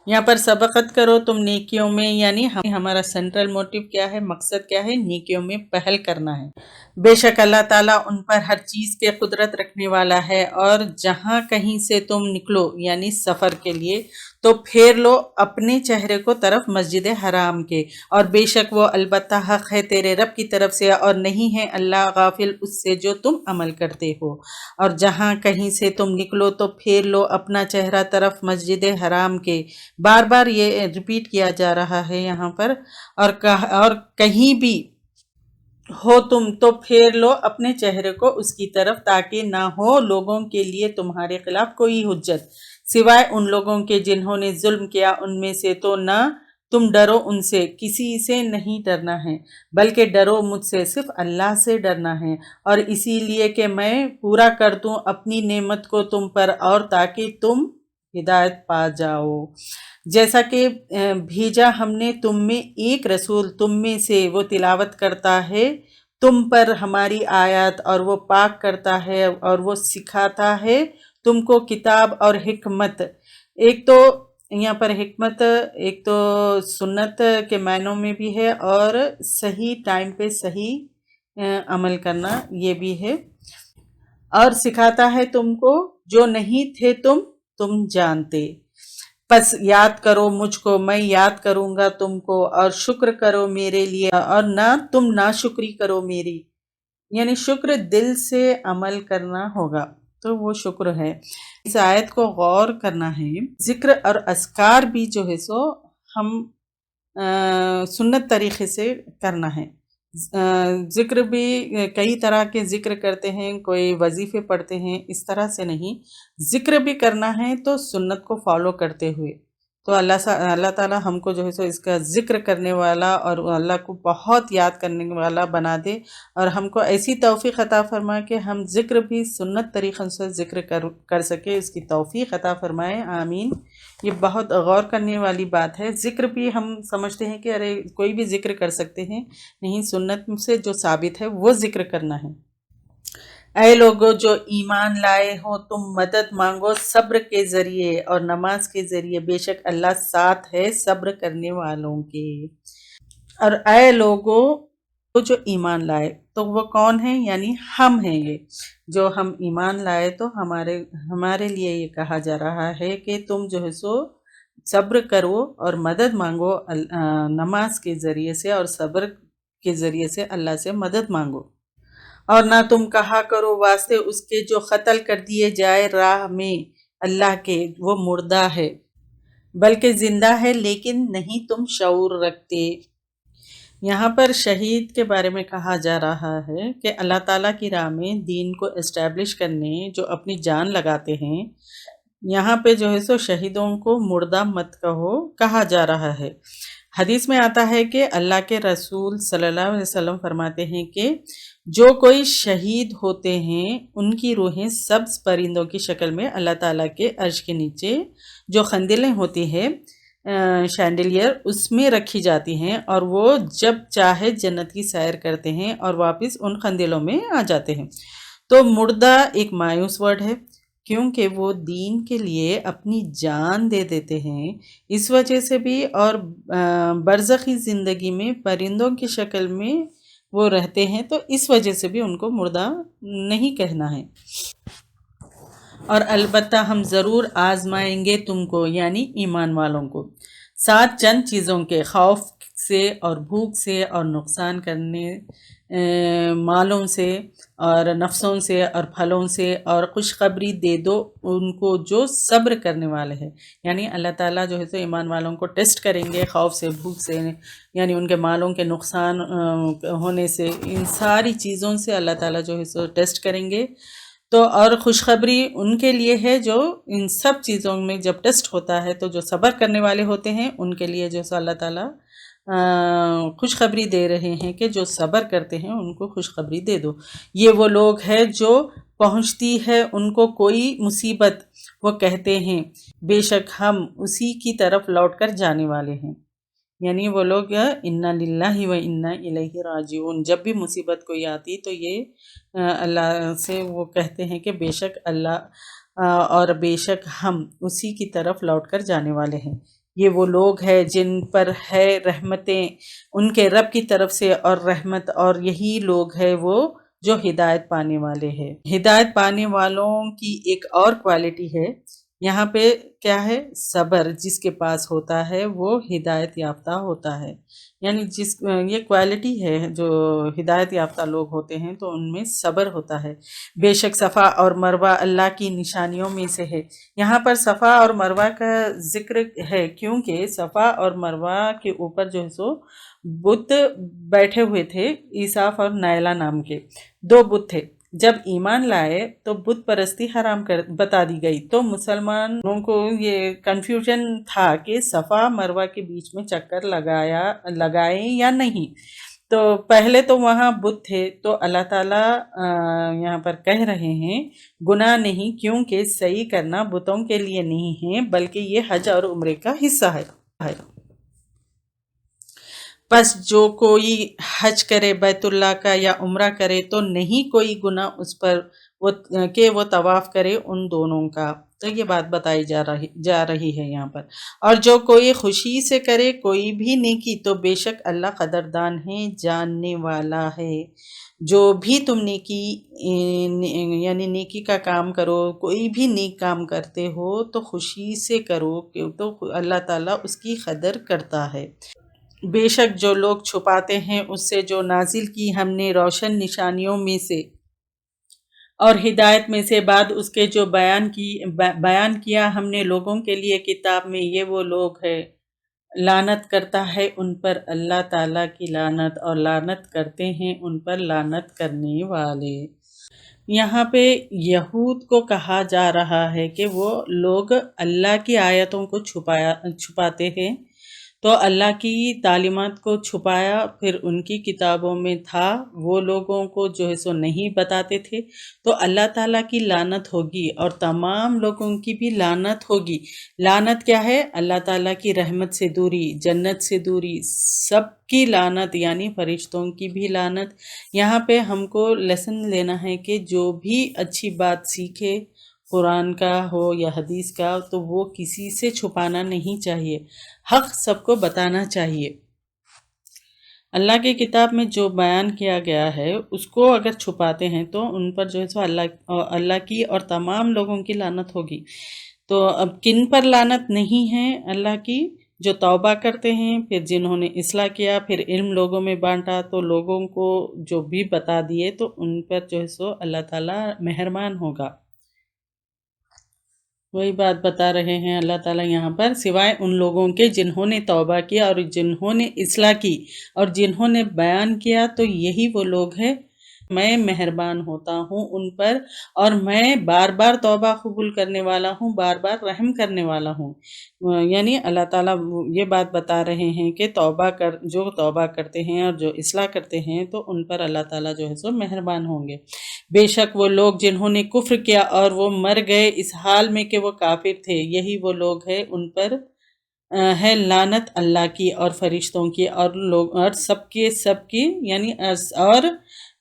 Speaker 2: یہاں پر سبقت کرو تم نیکیوں میں، یعنی ہمارا سینٹرل موٹیو کیا ہے، مقصد کیا ہے، نیکیوں میں پہل کرنا ہے۔ بے شک اللہ تعالیٰ ان پر ہر چیز کے قدرت رکھنے والا ہے۔ اور جہاں کہیں سے تم نکلو، یعنی سفر کے لیے، تو پھیر لو اپنے چہرے کو طرف مسجد حرام کے، اور بے شک وہ البتہ حق ہے تیرے رب کی طرف سے، اور نہیں ہے اللہ غافل اس سے جو تم عمل کرتے ہو۔ اور جہاں کہیں سے تم نکلو تو پھیر لو اپنا چہرہ طرف مسجد حرام کے، بار بار یہ ریپیٹ کیا جا رہا ہے یہاں پر، اور کہیں بھی ہو تم تو پھیر لو اپنے چہرے کو اس کی طرف، تاکہ نہ ہو لوگوں کے لیے تمہارے خلاف کوئی حجت سوائے ان لوگوں کے جنہوں نے ظلم کیا ان میں سے، تو نہ تم ڈرو ان سے، کسی سے نہیں ڈرنا ہے، بلکہ ڈرو مجھ سے، صرف اللہ سے ڈرنا ہے، اور اسی لیے کہ میں پورا کر دوں اپنی نعمت کو تم پر، اور تاکہ تم ہدایت پا جاؤ۔ جیسا کہ بھیجا ہم نے تم میں ایک رسول تم میں سے، وہ تلاوت کرتا ہے تم پر ہماری آیات، اور وہ پاک کرتا ہے اور وہ سکھاتا ہے تم کو کتاب اور حکمت۔ ایک تو یہاں پر حکمت ایک تو سنت کے معنوں میں بھی ہے، اور صحیح ٹائم پہ صحیح عمل کرنا یہ بھی ہے، اور سکھاتا ہے تم کو جو نہیں تھے تم جانتے۔ بس یاد کرو مجھ کو، میں یاد کروں گا تم کو، اور شکر کرو میرے لیے اور نہ تم ناشکری کرو میری، یعنی شکر دل سے عمل کرنا ہوگا، تو وہ شکر ہے۔ اس آیت کو غور کرنا ہے۔ ذکر اور اذکار بھی جو ہے سو ہم سنت طریقے سے کرنا ہے۔ ذکر بھی کئی طرح کے ذکر کرتے ہیں، کوئی وظیفے پڑھتے ہیں، اس طرح سے نہیں، ذکر بھی کرنا ہے تو سنت کو فالو کرتے ہوئے۔ تو اللہ تعالیٰ ہم کو جو ہے سو اس کا ذکر کرنے والا اور اللہ کو بہت یاد کرنے والا بنا دے، اور ہم کو ایسی توفیق عطا فرمائے کہ ہم ذکر بھی سنت طریقے سے ذکر کر سکے، اس کی توفیق عطا فرمائے، آمین۔ یہ بہت غور کرنے والی بات ہے۔ ذکر بھی ہم سمجھتے ہیں کہ ارے کوئی بھی ذکر کر سکتے ہیں، نہیں، سنت سے جو ثابت ہے وہ ذکر کرنا ہے۔ اے لوگو جو ایمان لائے ہو، تم مدد مانگو صبر کے ذریعے اور نماز کے ذریعے، بے شک اللہ ساتھ ہے صبر کرنے والوں کے۔ اور اے لوگو جو ایمان لائے، تو وہ کون ہیں؟ یعنی ہم ہیں، یہ جو ہم ایمان لائے تو ہمارے لیے یہ کہا جا رہا ہے کہ تم جو ہے سو صبر کرو اور مدد مانگو نماز کے ذریعے سے، اور صبر کے ذریعے سے اللہ سے مدد مانگو۔ اور نہ تم کہا کرو واسطے اس کے جو قتل کر دیے جائے راہ میں اللہ کے، وہ مردہ ہے، بلکہ زندہ ہے لیکن نہیں تم شعور رکھتے۔ یہاں پر شہید کے بارے میں کہا جا رہا ہے کہ اللہ تعالیٰ کی راہ میں دین کو اسٹیبلش کرنے جو اپنی جان لگاتے ہیں، یہاں پہ جو ہے سو شہیدوں کو مردہ مت کہا جا رہا ہے۔ حدیث میں آتا ہے کہ اللہ کے رسول صلی اللہ علیہ وسلم فرماتے ہیں کہ جو کوئی شہید ہوتے ہیں ان کی روحیں سبز پرندوں کی شکل میں اللہ تعالیٰ کے عرش کے نیچے جو خندلیں ہوتی ہیں، شینڈلیئر، اس میں رکھی جاتی ہیں، اور وہ جب چاہے جنت کی سیر کرتے ہیں اور واپس ان خندلوں میں آ جاتے ہیں۔ تو مردہ ایک مایوس ورڈ ہے، کیونکہ وہ دین کے لیے اپنی جان دے دیتے ہیں، اس وجہ سے بھی، اور برزخی زندگی میں پرندوں کی شکل میں وہ رہتے ہیں، تو اس وجہ سے بھی ان کو مردہ نہیں کہنا ہے۔ اور البتہ ہم ضرور آزمائیں گے تم کو، یعنی ایمان والوں کو، ساتھ چند چیزوں کے، خوف سے اور بھوک سے اور نقصان کرنے مالوں سے اور نفسوں سے اور پھلوں سے، اور خوشخبری دے دو ان کو جو صبر کرنے والے ہیں۔ یعنی اللہ تعالیٰ جو ہے تو ایمان والوں کو ٹیسٹ کریں گے، خوف سے، بھوک سے، یعنی ان کے مالوں کے نقصان ہونے سے، ان ساری چیزوں سے اللہ تعالیٰ جو ہے سو ٹیسٹ کریں گے۔ تو اور خوشخبری ان کے لیے ہے جو ان سب چیزوں میں جب ٹیسٹ ہوتا ہے تو جو صبر کرنے والے ہوتے ہیں ان کے لیے جو سو اللہ تعالیٰ خوشخبری دے رہے ہیں کہ جو صبر کرتے ہیں ان کو خوشخبری دے دو۔ یہ وہ لوگ ہیں جو پہنچتی ہے ان کو کوئی مصیبت، وہ کہتے ہیں بے شک ہم اسی کی طرف لوٹ کر جانے والے ہیں، یعنی وہ لوگ انا للہ و انا الیہ راجعون، جب بھی مصیبت کوئی آتی تو یہ اللہ سے وہ کہتے ہیں کہ بے شک اللہ اور بے شک ہم اسی کی طرف لوٹ کر جانے والے ہیں۔ یہ وہ لوگ ہیں جن پر ہے رحمتیں ان کے رب کی طرف سے اور رحمت، اور یہی لوگ ہیں وہ جو ہدایت پانے والے ہیں۔ ہدایت پانے والوں کی ایک اور کوالٹی ہے یہاں پہ، کیا ہے؟ صبر، جس کے پاس ہوتا ہے وہ ہدایت یافتہ ہوتا ہے، یعنی یہ کوالٹی ہے جو ہدایت یافتہ لوگ ہوتے ہیں تو ان میں صبر ہوتا ہے۔ بے شک صفا اور مروہ اللہ کی نشانیوں میں سے ہے۔ یہاں پر صفا اور مروہ کا ذکر ہے کیونکہ صفا اور مروہ کے اوپر جو ہے سو بت بیٹھے ہوئے تھے، عیساف اور نائلہ نام کے 2 بت تھے۔ جب ایمان لائے تو بت پرستی حرام بتا دی گئی، تو مسلمانوں کو یہ کنفیوژن تھا کہ صفا مروہ کے بیچ میں چکر لگائیں یا نہیں۔ تو پہلے تو وہاں بت تھے، تو اللہ تعالیٰ یہاں پر کہہ رہے ہیں گناہ نہیں، کیونکہ صحیح کرنا بتوں کے لیے نہیں ہے بلکہ یہ حج اور عمرے کا حصہ ہے۔ بس جو کوئی حج کرے بیت اللہ کا یا عمرہ کرے تو نہیں کوئی گناہ اس پر وہ طواف کرے ان دونوں کا۔ تو یہ بات بتائی جا رہی ہے یہاں پر۔ اور جو کوئی خوشی سے کرے کوئی بھی نیکی تو بے شک اللہ قدردان ہے، جاننے والا ہے۔ جو بھی تم نیکی یعنی نیکی کا کام کرو، کوئی بھی نیک کام کرتے ہو تو خوشی سے کرو، تو اللہ تعالیٰ اس کی قدر کرتا ہے۔ بے شک جو لوگ چھپاتے ہیں اس سے جو نازل کی ہم نے روشن نشانیوں میں سے اور ہدایت میں سے بعد اس کے جو بیان کیا ہم نے لوگوں کے لیے کتاب میں، یہ وہ لوگ ہیں لعنت کرتا ہے ان پر اللہ تعالیٰ کی لعنت، اور لعنت کرتے ہیں ان پر لعنت کرنے والے۔ یہاں پہ یہود کو کہا جا رہا ہے کہ وہ لوگ اللہ کی آیتوں کو چھپاتے ہیں، تو اللہ کی تعلیمات کو چھپایا، پھر ان کی کتابوں میں تھا، وہ لوگوں کو جو ہے سو نہیں بتاتے تھے، تو اللہ تعالیٰ کی لعنت ہوگی اور تمام لوگوں کی بھی لعنت ہوگی۔ لعنت کیا ہے؟ اللہ تعالیٰ کی رحمت سے دوری، جنت سے دوری، سب کی لعنت، یعنی فرشتوں کی بھی لعنت۔ یہاں پہ ہم کو لیسن لینا ہے کہ جو بھی اچھی بات سیکھے، قرآن کا ہو یا حدیث کا، تو وہ کسی سے چھپانا نہیں چاہیے، حق سب کو بتانا چاہیے۔ اللہ کی کتاب میں جو بیان کیا گیا ہے اس کو اگر چھپاتے ہیں تو ان پر جو ہے سو اللہ کی اور تمام لوگوں کی لعنت ہوگی۔ تو اب کن پر لعنت نہیں ہے اللہ کی؟ جو توبہ کرتے ہیں، پھر جنہوں نے اصلاح کیا، پھر علم لوگوں میں بانٹا، تو لوگوں کو جو بھی بتا دیے تو ان پر جو ہے سو اللہ تعالیٰ مہربان ہوگا۔ وہی بات بتا رہے ہیں اللہ تعالیٰ یہاں پر، سوائے ان لوگوں کے جنہوں نے توبہ کیا اور جنہوں نے اصلاح کی اور جنہوں نے بیان کیا، تو یہی وہ لوگ ہیں، میں مہربان ہوتا ہوں ان پر، اور میں بار بار توبہ قبول کرنے والا ہوں، بار بار رحم کرنے والا ہوں۔ یعنی اللہ تعالیٰ یہ بات بتا رہے ہیں کہ جو توبہ کرتے ہیں اور جو اصلاح کرتے ہیں تو ان پر اللہ تعالیٰ جو ہے سو مہربان ہوں گے۔ بے شک وہ لوگ جنہوں نے کفر کیا اور وہ مر گئے اس حال میں کہ وہ کافر تھے، یہی وہ لوگ ہیں، ان پر ہے لعنت اللہ کی اور فرشتوں کی اور سب کی یعنی اور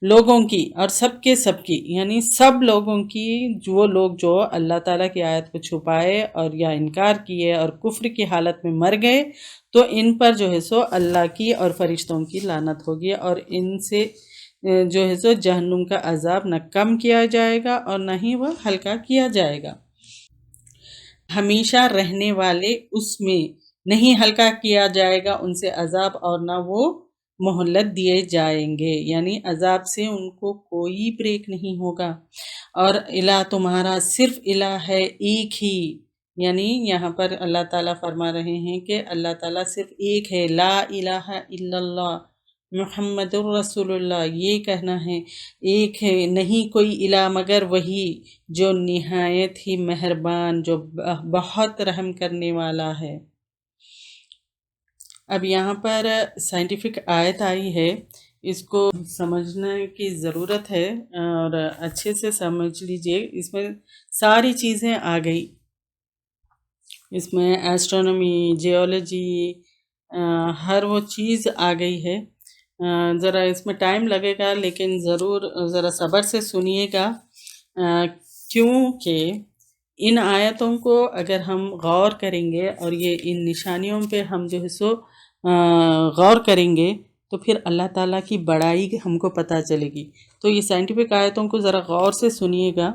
Speaker 2: لوگوں کی اور سب کی یعنی سب لوگوں کی، وہ لوگ جو اللہ تعالیٰ کی آیت کو چھپائے اور یا انکار کیے اور کفر کی حالت میں مر گئے، تو ان پر جو ہے سو اللہ کی اور فرشتوں کی لعنت ہوگی، اور ان سے جو ہے سو جہنم کا عذاب نہ کم کیا جائے گا اور نہ ہی وہ ہلکا کیا جائے گا۔ ہمیشہ رہنے والے اس میں نہیں ہلکا کیا جائے گا ان سے عذاب، اور نہ وہ مہلت دیے جائیں گے، یعنی عذاب سے ان کو کوئی بریک نہیں ہوگا۔ اور الہ تمہارا صرف الہ ہے ایک ہی، یعنی یہاں پر اللہ تعالیٰ فرما رہے ہیں کہ اللہ تعالیٰ صرف ایک ہے، لا الہ الا اللہ محمد الرسول اللہ، یہ کہنا ہے ایک ہے، نہیں کوئی الہ مگر وہی جو نہایت ہی مہربان، جو بہت رحم کرنے والا ہے۔ اب یہاں پر سائنٹیفک آیت آئی ہے، اس کو سمجھنے کی ضرورت ہے اور اچھے سے سمجھ لیجئے، اس میں ساری چیزیں آ گئی، اس میں ایسٹرونومی، جیولوجی، ہر وہ چیز آ گئی ہے۔ ذرا اس میں ٹائم لگے گا لیکن ضرور ذرا صبر سے سنیے گا، کیونکہ ان آیتوں کو اگر ہم غور کریں گے اور یہ ان نشانیوں پہ ہم جو ہے سو غور کریں گے تو پھر اللہ تعالیٰ کی بڑائی ہم کو پتہ چلے گی۔ تو یہ سائنٹیفک آیتوں کو ذرا غور سے سنیے گا۔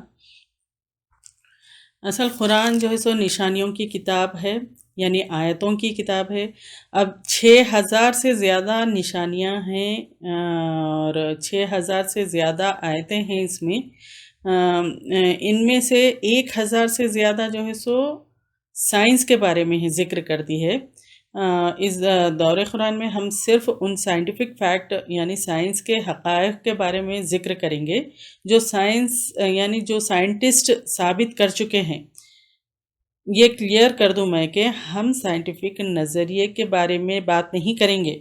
Speaker 2: اصل قرآن جو ہے سو نشانیوں کی کتاب ہے، یعنی آیتوں کی کتاب ہے۔ اب 6000 سے زیادہ نشانیاں ہیں اور 6000 سے زیادہ آیتیں ہیں اس میں۔ ان میں سے 1000 سے زیادہ جو ہے سو سائنس کے بارے میں ہی ذکر کرتی ہے۔ اس دور قرآن میں ہم صرف ان سائنٹیفک فیکٹ یعنی سائنس کے حقائق کے بارے میں ذکر کریں گے جو یعنی جو سائنٹسٹ ثابت کر چکے ہیں۔ یہ کلیئر کر دوں میں کہ ہم سائنٹیفک نظریے کے بارے میں بات نہیں کریں گے،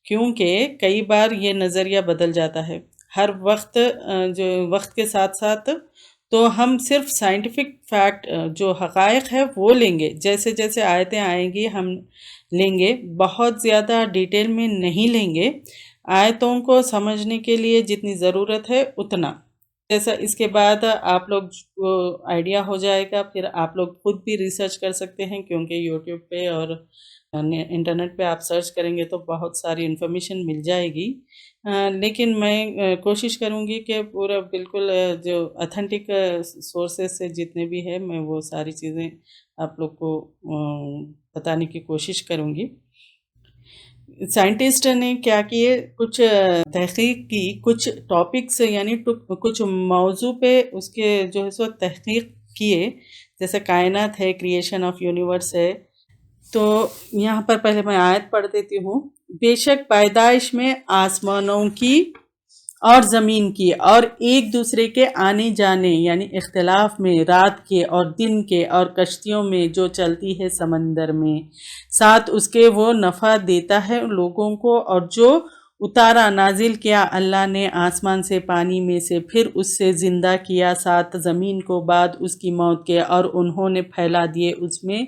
Speaker 2: کیونکہ کئی بار یہ نظریہ بدل جاتا ہے۔ ہر وقت جو وقت کے ساتھ ساتھ تو ہم صرف سائنٹیفک فیکٹ جو حقائق ہے وہ لیں گے، جیسے جیسے آیتیں آئیں گی ہم لیں گے، بہت زیادہ ڈیٹیل میں نہیں لیں گے، آیتوں کو سمجھنے کے لیے جتنی ضرورت ہے اتنا، جیسا اس کے بعد آپ لوگ کو آئیڈیا ہو جائے گا، پھر آپ لوگ خود بھی ریسرچ کر سکتے ہیں، کیونکہ یوٹیوب پہ اور انٹرنیٹ پہ آپ سرچ کریں گے تو بہت ساری انفارمیشن مل جائے گی، لیکن میں کوشش کروں گی کہ پورا بالکل جو اتھینٹک سورسز سے جتنے بھی ہے میں وہ ساری چیزیں آپ لوگ کو بتانے کی کوشش کروں گی۔ سائنٹسٹ نے کیا کیے، کچھ تحقیق کی، کچھ ٹاپکس یعنی کچھ موضوع پہ اس کے جو ہے سو تحقیق کیے، جیسے کائنات ہے، کریشن آف یونیورس ہے۔ تو یہاں پر پہلے میں آیت پڑھ دیتی ہوں۔ بے شک پیدائش میں آسمانوں کی اور زمین کی اور ایک دوسرے کے آنے جانے یعنی اختلاف میں، رات کے اور دن کے، اور کشتیوں میں جو چلتی ہے سمندر میں، ساتھ اس کے وہ نفع دیتا ہے لوگوں کو، اور جو اتارا نازل کیا اللہ نے آسمان سے پانی میں سے، پھر اس سے زندہ کیا ساتھ زمین کو بعد اس کی موت کے، اور انہوں نے پھیلا دیے اس میں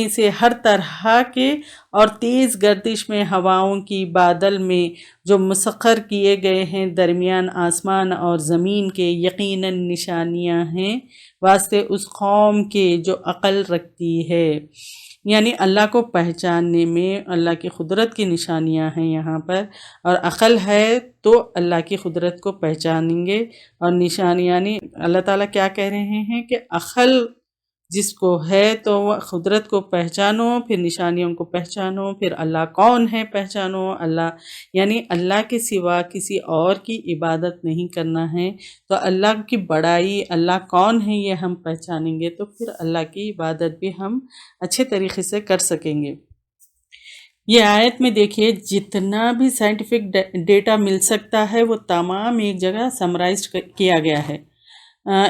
Speaker 2: سے ہر طرح کے اور تیز گردش میں ہواؤں کی، بادل میں جو مسخر کیے گئے ہیں درمیان آسمان اور زمین کے، یقیناً نشانیاں ہیں واسطے اس قوم کے جو عقل رکھتی ہے۔ یعنی اللہ کو پہچاننے میں اللہ کی قدرت کی نشانیاں ہیں یہاں پر، اور عقل ہے تو اللہ کی قدرت کو پہچانیں گے، اور نشانیاں یعنی اللہ تعالیٰ کیا کہہ رہے ہیں کہ عقل جس کو ہے تو وہ قدرت کو پہچانو، پھر نشانیوں کو پہچانو، پھر اللہ کون ہے پہچانو، اللہ یعنی اللہ کے سوا کسی اور کی عبادت نہیں کرنا ہے، تو اللہ کی بڑائی، اللہ کون ہے یہ ہم پہچانیں گے تو پھر اللہ کی عبادت بھی ہم اچھے طریقے سے کر سکیں گے۔ یہ آیت میں دیکھیے جتنا بھی سائنٹیفک ڈیٹا مل سکتا ہے وہ تمام ایک جگہ سمرائز کیا گیا ہے۔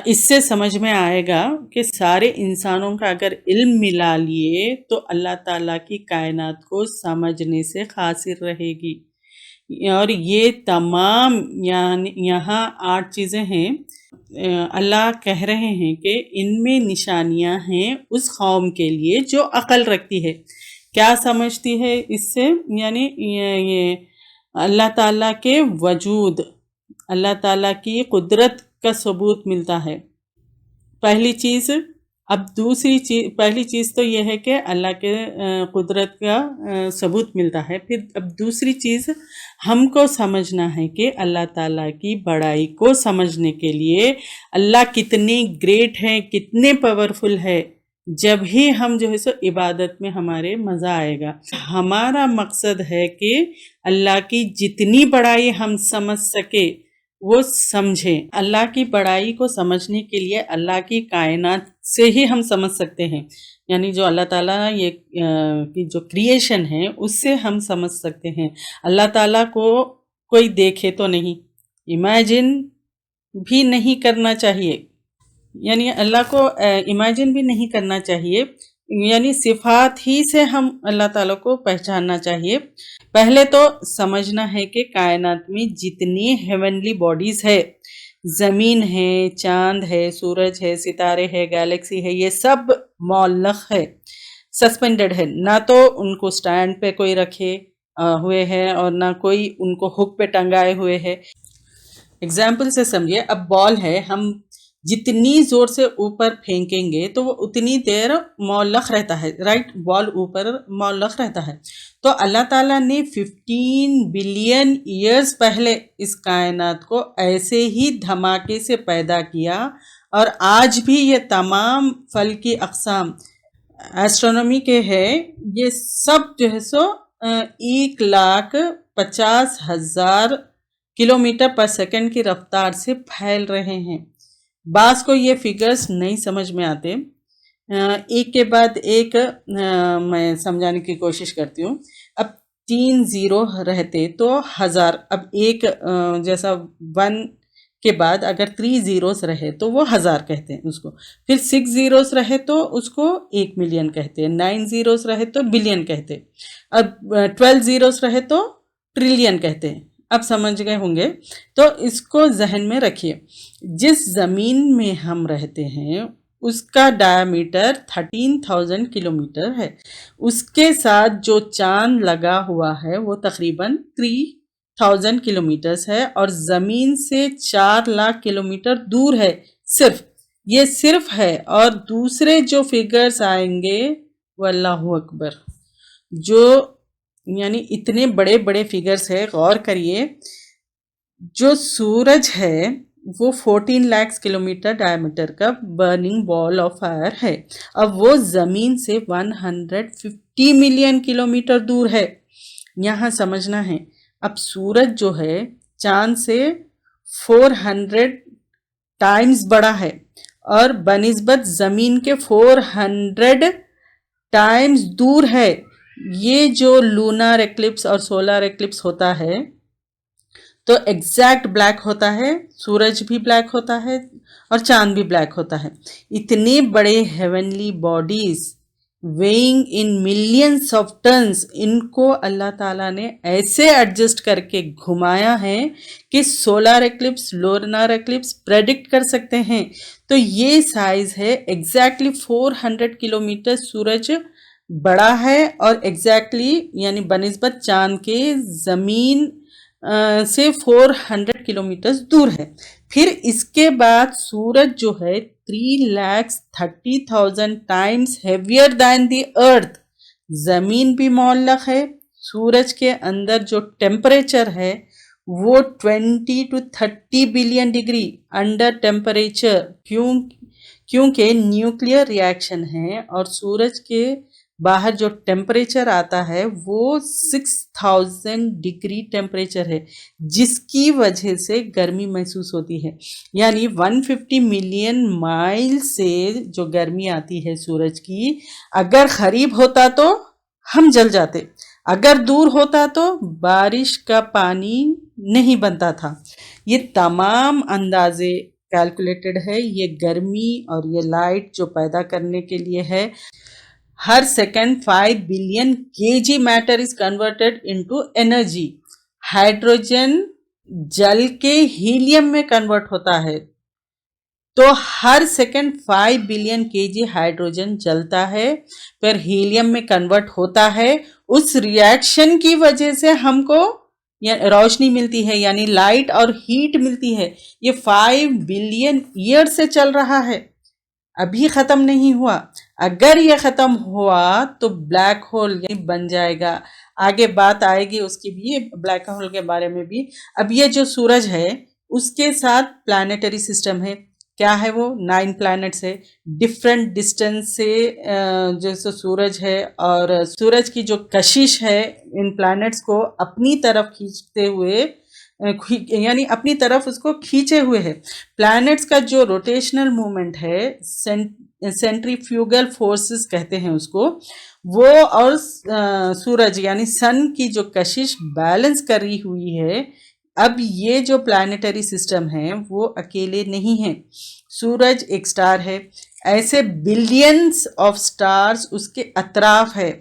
Speaker 2: اس سے سمجھ میں آئے گا کہ سارے انسانوں کا اگر علم ملا لیے تو اللہ تعالیٰ کی کائنات کو سمجھنے سے قاصر رہے گی، اور یہ تمام یعنی یہاں 8 چیزیں ہیں، اللہ کہہ رہے ہیں کہ ان میں نشانیاں ہیں اس قوم کے لیے جو عقل رکھتی ہے۔ کیا سمجھتی ہے اس سے؟ یعنی یہ اللہ تعالیٰ کے وجود، اللہ تعالیٰ کی قدرت کا ثبوت ملتا ہے، پہلی چیز۔ اب دوسری چیز، پہلی چیز تو یہ ہے کہ اللہ کے قدرت کا ثبوت ملتا ہے، پھر اب دوسری چیز ہم کو سمجھنا ہے کہ اللہ تعالیٰ کی بڑائی کو سمجھنے کے لیے اللہ کتنے گریٹ ہیں، کتنے پاورفل ہے، جب ہی ہم جو ہے سو عبادت میں ہمارے مزہ آئے گا۔ ہمارا مقصد ہے کہ اللہ کی جتنی بڑائی ہم سمجھ سکے وہ سمجھیں۔ اللہ کی بڑائی کو سمجھنے کے لیے اللہ کی کائنات سے ہی ہم سمجھ سکتے ہیں، یعنی جو اللہ تعالیٰ یہ کی جو کریشن ہے اس سے ہم سمجھ سکتے ہیں۔ اللہ تعالیٰ کو کوئی دیکھے تو نہیں، امیجن بھی نہیں کرنا چاہیے، یعنی اللہ کو امیجن بھی نہیں کرنا چاہیے، یعنی صفات ہی سے ہم اللہ تعالیٰ کو پہچاننا چاہیے۔ پہلے تو سمجھنا ہے کہ کائنات میں جتنی ہیونلی باڈیز ہے، زمین ہے، چاند ہے، سورج ہے، ستارے ہے، گیلیکسی ہے، یہ سب معلق ہے، سسپینڈڈ ہے، نہ تو ان کو سٹینڈ پہ کوئی رکھے ہوئے ہے اور نہ کوئی ان کو ہک پہ ٹنگائے ہوئے ہے۔ اگزامپل سے سمجھیے، اب بال ہے، ہم جتنی زور سے اوپر پھینکیں گے تو وہ اتنی دیر معلق رہتا ہے، رائٹ، بال اوپر معلق رہتا ہے۔ تو اللہ تعالیٰ نے 15 بلین ایئرز پہلے اس کائنات کو ایسے ہی دھماکے سے پیدا کیا، اور آج بھی یہ تمام فلکی اقسام ایسٹرونومی کے ہے، یہ سب جو ہے سو 1,50,000 کلومیٹر پر سیکنڈ کی رفتار سے پھیل رہے ہیں۔ بعض کو یہ فگرز نہیں سمجھ میں آتے، ایک کے بعد ایک میں سمجھانے کی کوشش کرتی ہوں۔ اب 3 زیرو رہتے تو 1000، اب ایک جیسا 1 کے بعد اگر 3 زیروز رہے تو وہ 1000 کہتے ہیں اس کو، پھر 6 زیروز رہے تو اس کو 1 ملین کہتے ہیں، 9 زیروز رہے تو بلین کہتے ہیں، اب 12 زیروز رہے تو ٹریلین کہتے ہیں۔ اب سمجھ گئے ہوں گے، تو اس کو ذہن میں رکھیے. جس زمین میں ہم رہتے ہیں اس کا ڈایامیٹر 13,000 کلومیٹر ہے. اس کے ساتھ جو چاند لگا ہوا ہے وہ تقریباً 3,000 کلومیٹرز ہے اور زمین سے 4 لاکھ کلومیٹر دور ہے. صرف یہ صرف ہے، اور دوسرے جو فگرز آئیں گے وہ اللہ اکبر، جو یعنی اتنے بڑے بڑے فگرز ہے. غور کریے، جو سورج ہے وہ 14 لاکھ کلومیٹر ڈائیمیٹر کا برننگ بال آف فائر ہے، اب وہ زمین سے 150 ملین کلومیٹر دور ہے. یہاں سمجھنا ہے، اب سورج جو ہے چاند سے 400 ٹائمز بڑا ہے اور بنسبت زمین کے 400 ٹائمز دور ہے. یہ جو لونار ایکلپس اور سولار ایکلپس ہوتا ہے تو ایگزیکٹ بلیک ہوتا ہے، سورج بھی بلیک ہوتا ہے اور چاند بھی بلیک ہوتا ہے. اتنے بڑے heavenly bodies weighing in millions of tons, ان کو اللہ تعالیٰ نے ایسے ایڈجسٹ کر کے گھمایا ہے کہ solar eclipse, lunar eclipse predict کر سکتے ہیں. تو یہ سائز ہے ایگزیکٹلی 400 کلومیٹر سورج بڑا ہے اور ایگزیکٹلی یعنی بنسبت چاند کے زمین سے 400 کلومیٹر دور ہے. پھر اس کے بعد سورج جو ہے 3,30,000 ٹائمز ہیویئر دین دی ارتھ. زمین بھی معلق ہے. سورج کے اندر جو ٹیمپریچر ہے وہ 20 to 30 billion degree under temperature, کیونکہ نیوکلیئر ریاکشن ہے اور سورج کے باہر جو ٹیمپریچر آتا ہے وہ 6,000 ڈگری ٹیمپریچر ہے، جس کی وجہ سے گرمی محسوس ہوتی ہے. یعنی 150 ملین مائل سے جو گرمی آتی ہے سورج کی، اگر قریب ہوتا تو ہم جل جاتے، اگر دور ہوتا تو بارش کا پانی نہیں بنتا تھا. یہ تمام اندازے کیلکولیٹڈ ہے. یہ گرمی اور یہ لائٹ جو پیدا کرنے کے لیے ہے. ہر second 5 billion kg matter is converted into energy. Hydrogen جل کے ہیلیم میں کنورٹ ہوتا ہے، تو ہر سیکنڈ 5 بلین kg ہائیڈروجن جلتا ہے، پھر ہیلیم میں کنورٹ ہوتا ہے. اس ریاکشن کی وجہ سے ہم کو روشنی ملتی ہے، یعنی لائٹ اور ہیٹ ملتی ہے. یہ 5 بلین ایئر سے چل رہا ہے، ابھی ختم نہیں ہوا. اگر یہ ختم ہوا تو بلیک ہول بن جائے گا. آگے بات آئے گی اس کی بھی، بلیک ہول کے بارے میں بھی. اب یہ جو سورج ہے اس کے ساتھ پلانیٹری سسٹم ہے. کیا ہے وہ؟ 9 پلانٹس ہے، ڈفرینٹ ڈسٹینس سے جیسے سورج ہے، اور سورج کی جو کشش ہے ان پلانٹس کو اپنی طرف کھینچتے ہوئے، یعنی اپنی طرف اس کو کھینچے ہوئے ہے. پلانٹس کا جو روٹیشنل مومنٹ ہے، سینٹریفیوگل فورسز کہتے ہیں اس کو، وہ اور سورج یعنی سن کی جو کشش بیلنس کر رہی ہوئی ہے. اب یہ جو پلانیٹری سسٹم ہے وہ اکیلے نہیں ہیں. سورج ایک سٹار ہے، ایسے بلینز آف سٹارز اس کے اطراف ہے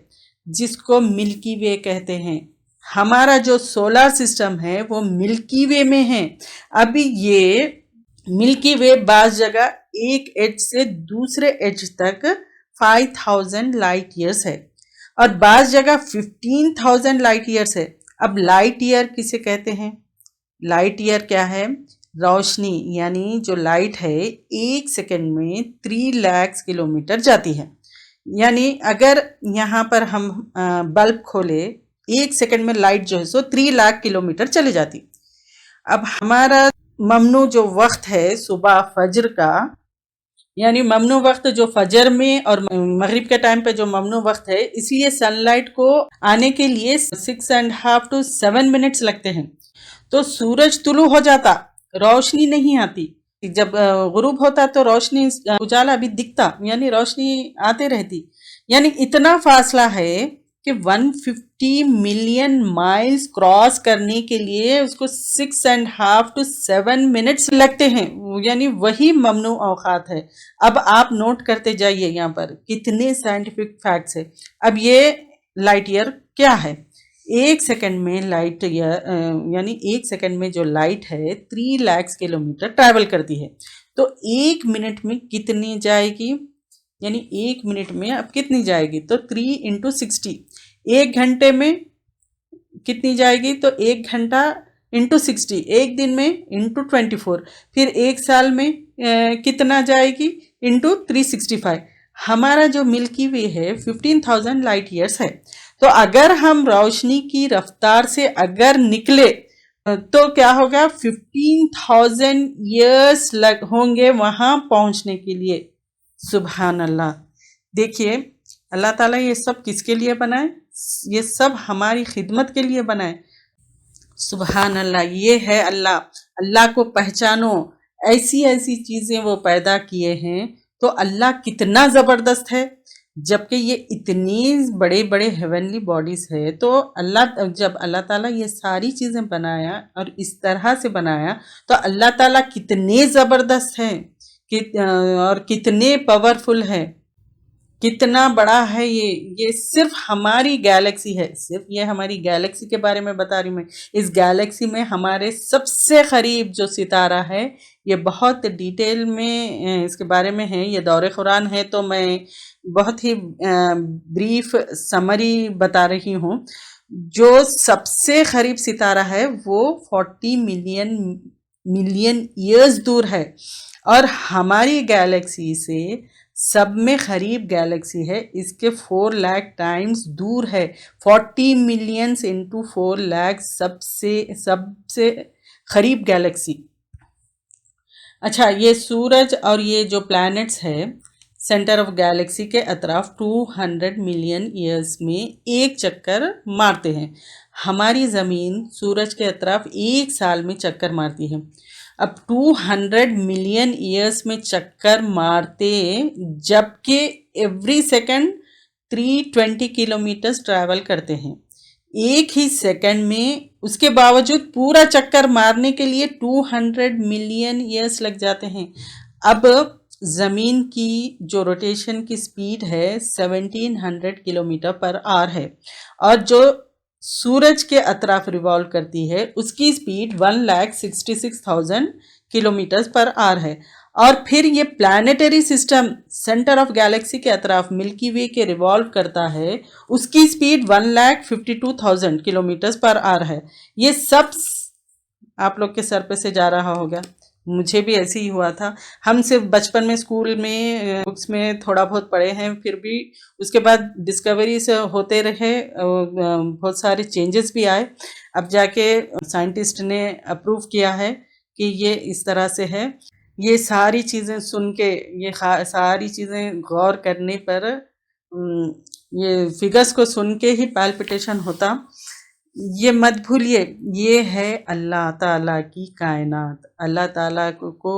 Speaker 2: جس کو ملکی وے کہتے ہیں. ہمارا جو سولار سسٹم ہے وہ ملکی وے میں ہے. ابھی یہ ملکی وے بعض جگہ ایک ایج سے دوسرے ایج تک 5,000 لائٹ ایئرس ہے اور بعض جگہ 15,000 لائٹ ایئرس ہے. اب لائٹ ایئر کسے کہتے ہیں؟ لائٹ ایئر کیا ہے؟ روشنی، یعنی جو لائٹ ہے ایک سیکنڈ میں 3 لاکھ کلومیٹر جاتی ہے. یعنی اگر یہاں پر ہم بلب کھولے، ایک سیکنڈ میں لائٹ جو ہے سو 3 لاکھ کلومیٹر چلے جاتی. اب ہمارا ممنوع جو وقت ہے صبح فجر کا، یعنی ممنوع وقت جو فجر میں اور مغرب کے ٹائم پہ جو ممنوع وقت ہے، اس لیے سن لائٹ کو آنے کے لیے 6.5 to 7 منٹس لگتے ہیں. تو سورج طلوع ہو جاتا، روشنی نہیں آتی. جب غروب ہوتا تو روشنی، اجالا بھی دکھتا، یعنی روشنی آتے رہتی. یعنی اتنا فاصلہ ہے کہ 150 ملین مائلز کراس کرنے کے لیے اس کو 6.5 to 7 منٹس لگتے ہیں. یعنی وہی ممنوع اوقات ہے. اب آپ نوٹ کرتے جائیے یہاں پر کتنے سائنٹیفک فیکٹس ہے. اب یہ لائٹ ایئر کیا ہے؟ ایک سیکنڈ میں لائٹ یعنی ایک سیکنڈ میں جو لائٹ ہے 3 لاکھ کلومیٹر ٹریول کرتی ہے. تو ایک منٹ میں کتنی جائے گی، یعنی ایک منٹ میں اب کتنی جائے گی، تو 3 انٹو 60. ایک گھنٹے میں کتنی جائے گی، تو ایک گھنٹہ انٹو 60. ایک دن میں انٹو 24. پھر ایک سال میں کتنا جائے گی، انٹو 365. ہمارا جو ملکی وے ہے 15,000 لائٹ ایئرس ہے. تو اگر ہم روشنی کی رفتار سے اگر نکلے تو کیا ہوگا، 15,000 ایئرس ہوں گے وہاں پہنچنے کے لیے. سبحان اللہ. دیکھیے اللہ تعالیٰ یہ سب کس کے لیے بنائے، یہ سب ہماری خدمت کے لیے بنائے. سبحان اللہ. یہ ہے اللہ. اللہ کو پہچانو، ایسی ایسی چیزیں وہ پیدا کیے ہیں. تو اللہ کتنا زبردست ہے. جبکہ یہ اتنی بڑے بڑے ہیونلی باڈیز ہے، تو جب اللہ تعالیٰ یہ ساری چیزیں بنایا اور اس طرح سے بنایا، تو اللہ تعالیٰ کتنے زبردست ہیں اور کتنے پاورفل ہے، کتنا بڑا ہے. یہ صرف ہماری گیلیکسی ہے، صرف یہ ہماری گیلیکسی کے بارے میں بتا رہی میں. اس گیلیکسی میں ہمارے سب سے قریب جو ستارہ ہے، یہ بہت ڈیٹیل میں اس کے بارے میں ہے. یہ دور قرآن ہے تو میں بہت ہی بریف سمری بتا رہی ہوں. جو سب سے قریب ستارہ ہے وہ 40 ملین ایئرز دور ہے، اور ہماری گیلیکسی سے سب میں قریب گیلیکسی ہے اس کے 4 لاکھ ٹائمز دور ہے. 40 ملینز انٹو 4 لاکھ سب سے قریب گیلیکسی. اچھا، یہ سورج اور یہ جو پلانٹس ہے سینٹر آف گیلیکسی کے اطراف 200 ملین ایئرز میں ایک چکر مارتے ہیں. ہماری زمین سورج کے اطراف ایک سال میں چکر مارتی ہے. اب 200 ملین ایئرس میں چکر مارتے، جبکہ ایوری سیکنڈ 320 کلومیٹرز ٹریول کرتے ہیں ایک ہی سیکنڈ میں. اس کے باوجود پورا چکر مارنے کے لیے 200 ملین ایئرس لگ جاتے ہیں. اب زمین کی جو روٹیشن کی سپیڈ ہے 1700 کلومیٹر پر آور ہے، اور جو سورج کے اطراف ریوالو کرتی ہے اس کی سپیڈ 1,66,000 کلومیٹرز پر آور ہے. اور پھر یہ planetary system centre of Galaxy کے اطراف ملکی وے کے ریوالو کرتا ہے، اس کی سپیڈ 1,52,000 کلومیٹرز پر آور ہے. یہ سب آپ لوگ کے سر پہ سے جا رہا ہوگا، مجھے بھی ایسے ہی ہوا تھا. ہم صرف بچپن میں اسکول میں بکس میں تھوڑا بہت پڑھے ہیں، پھر بھی اس کے بعد ڈسکوری سے ہوتے رہے، بہت سارے چینجز بھی آئے. اب جا کے سائنٹسٹ نے اپروو کیا ہے کہ یہ اس طرح سے ہے. یہ ساری چیزیں سن کے، یہ ساری چیزیں غور کرنے پر، یہ فگرز کو سن کے ہی پیلپٹیشن ہوتا. یہ مت بھولیے، یہ ہے اللہ تعالیٰ کی کائنات. اللہ تعالیٰ کو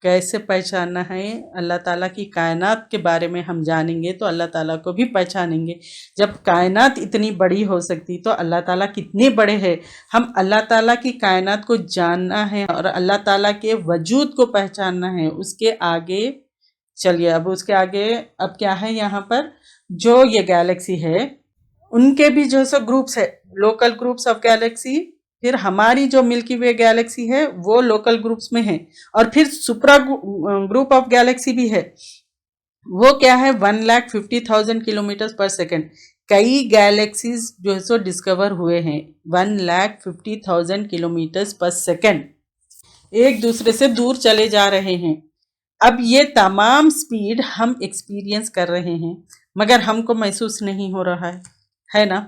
Speaker 2: کیسے پہچاننا ہے، اللہ تعالیٰ کی کائنات کے بارے میں ہم جانیں گے تو اللہ تعالیٰ کو بھی پہچانیں گے. جب کائنات اتنی بڑی ہو سکتی تو اللہ تعالیٰ کتنے بڑے ہیں. ہم اللہ تعالیٰ کی کائنات کو جاننا ہے اور اللہ تعالیٰ کے وجود کو پہچاننا ہے. اس کے آگے چلیے، اب اس کے آگے اب کیا ہے، یہاں پر جو یہ گیلیکسی ہے ان کے بھی جو سو گروپس ہے، لوکل گروپس آف گیلیکسی. پھر ہماری جو ملکی وے گیلیکسی ہے وہ لوکل گروپس میں ہے، اور پھر سپرا گروپ آف گیلیکسی بھی ہے. وہ کیا ہے، 1,50,000 کلومیٹر پر سیکنڈ. کئی گیلیکسیز جو ہے سو ڈسکور ہوئے ہیں 1,50,000 کلومیٹر پر سیکنڈ، ایک دوسرے سے دور چلے جا رہے ہیں. اب یہ تمام سپیڈ ہم ایکسپیرینس کر رہے ہیں، مگر ہم کو محسوس نہیں ہو رہا ہے نا.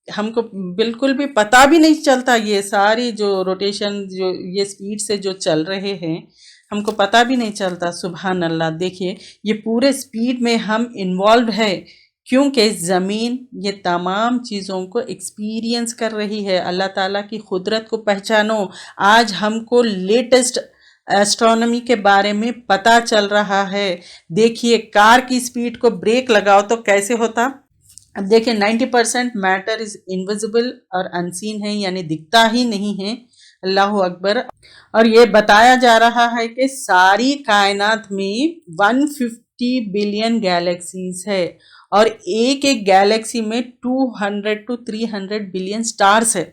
Speaker 2: ہم کو بالکل بھی پتہ بھی نہیں چلتا. یہ ساری جو روٹیشن، جو یہ سپیڈ سے جو چل رہے ہیں، ہم کو پتہ بھی نہیں چلتا. سبحان اللہ. دیکھیے یہ پورے سپیڈ میں ہم انوالوڈ ہے، کیونکہ زمین یہ تمام چیزوں کو ایکسپیرینس کر رہی ہے. اللہ تعالیٰ کی قدرت کو پہچانو. آج ہم کو لیٹسٹ ایسٹرونومی کے بارے میں پتہ چل رہا ہے. دیکھیے کار کی سپیڈ کو بریک لگاؤ تو کیسے ہوتا. اب دیکھیں 90% میٹر از انویزیبل اور انسین ہے، یعنی دکھتا ہی نہیں ہے. اللہ اکبر. اور یہ بتایا جا رہا ہے کہ ساری کائنات میں 150 بلین گیلیکسیز ہے، اور ایک ایک گیلیکسی میں 200 to 300 بلین سٹارز ہے،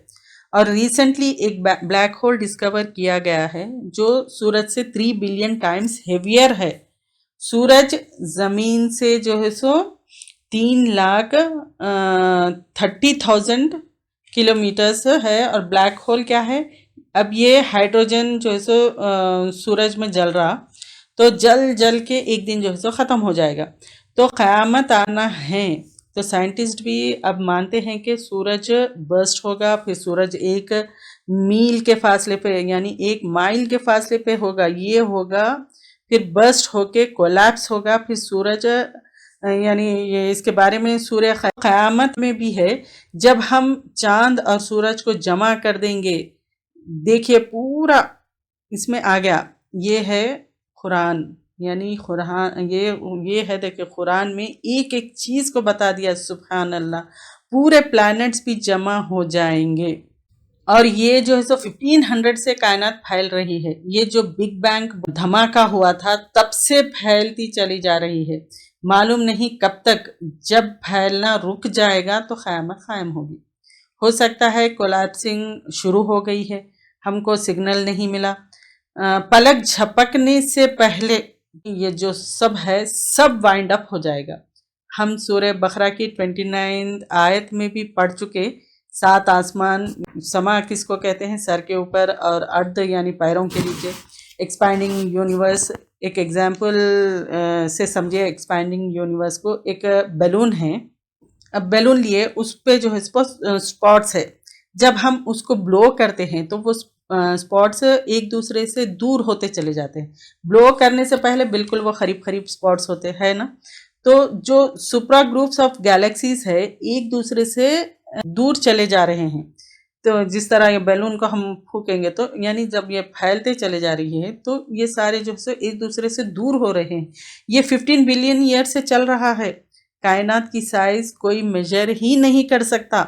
Speaker 2: اور ریسنٹلی ایک بلیک ہول ڈسکور کیا گیا ہے جو سورج سے 3 بلین ٹائمز ہیویئر ہے۔ سورج زمین سے جو ہے سو 3,30,000 کلومیٹرز ہے، اور بلیک ہول کیا ہے؟ اب یہ ہائیڈروجن جو ہے سو سورج میں جل رہا، تو جل کے ایک دن جو ہے سو ختم ہو جائے گا، تو قیامت آنا ہے۔ تو سائنٹسٹ بھی اب مانتے ہیں کہ سورج برسٹ ہوگا، پھر سورج ایک میل کے فاصلے پہ یعنی 1 مائل کے فاصلے پہ ہوگا، یہ ہوگا، پھر برسٹ ہو کے کولیپس ہوگا، پھر سورج یعنی یہ اس کے بارے میں سورہ قیامت میں بھی ہے، جب ہم چاند اور سورج کو جمع کر دیں گے، دیکھیے پورا اس میں آ گیا، یہ ہے قرآن، یعنی قرآن یہ ہے، دیکھیں قرآن میں ایک ایک چیز کو بتا دیا، سبحان اللہ، پورے پلانٹس بھی جمع ہو جائیں گے، اور یہ جو ہے سو 1500 سے کائنات پھیل رہی ہے، یہ جو بگ بینگ دھماکہ ہوا تھا تب سے پھیلتی چلی جا رہی ہے، معلوم نہیں کب تک، جب پھیلنا رک جائے گا تو قیامت قائم ہوگی۔ ہو سکتا ہے کولیپسنگ شروع ہو گئی ہے، ہم کو سگنل نہیں ملا، پلک جھپکنے سے پہلے یہ جو سب ہے سب وائنڈ اپ ہو جائے گا۔ ہم سورہ بقرہ کی 29 آیت میں بھی پڑھ چکے، 7 آسمان، سما کس کو کہتے ہیں؟ سر کے اوپر، اور ارد یعنی پیروں کے نیچے۔ ایکسپینڈنگ یونیورس ایک ایگزامپل سے سمجھے، ایکسپینڈنگ یونیورس کو ایک بیلون ہے، اب بیلون لیے، اس پہ جو ہے اسپاٹس ہے، جب ہم اس کو بلو کرتے ہیں تو وہ اسپاٹس ایک دوسرے سے دور ہوتے چلے جاتے ہیں، بلو کرنے سے پہلے بالکل وہ قریب اسپاٹس ہوتے ہیں نا، تو جو سپرا گروپس آف گیلیکسیز ہے ایک دوسرے سے دور چلے جا رہے ہیں، تو جس طرح یہ بیلون کو ہم پھونکیں گے تو یعنی جب یہ پھیلتے چلے جا رہی ہے تو یہ سارے جو ہے ایک دوسرے سے دور ہو رہے ہیں، یہ 15 بلین ایئر سے چل رہا ہے۔ کائنات کی سائز کوئی میجر ہی نہیں کر سکتا،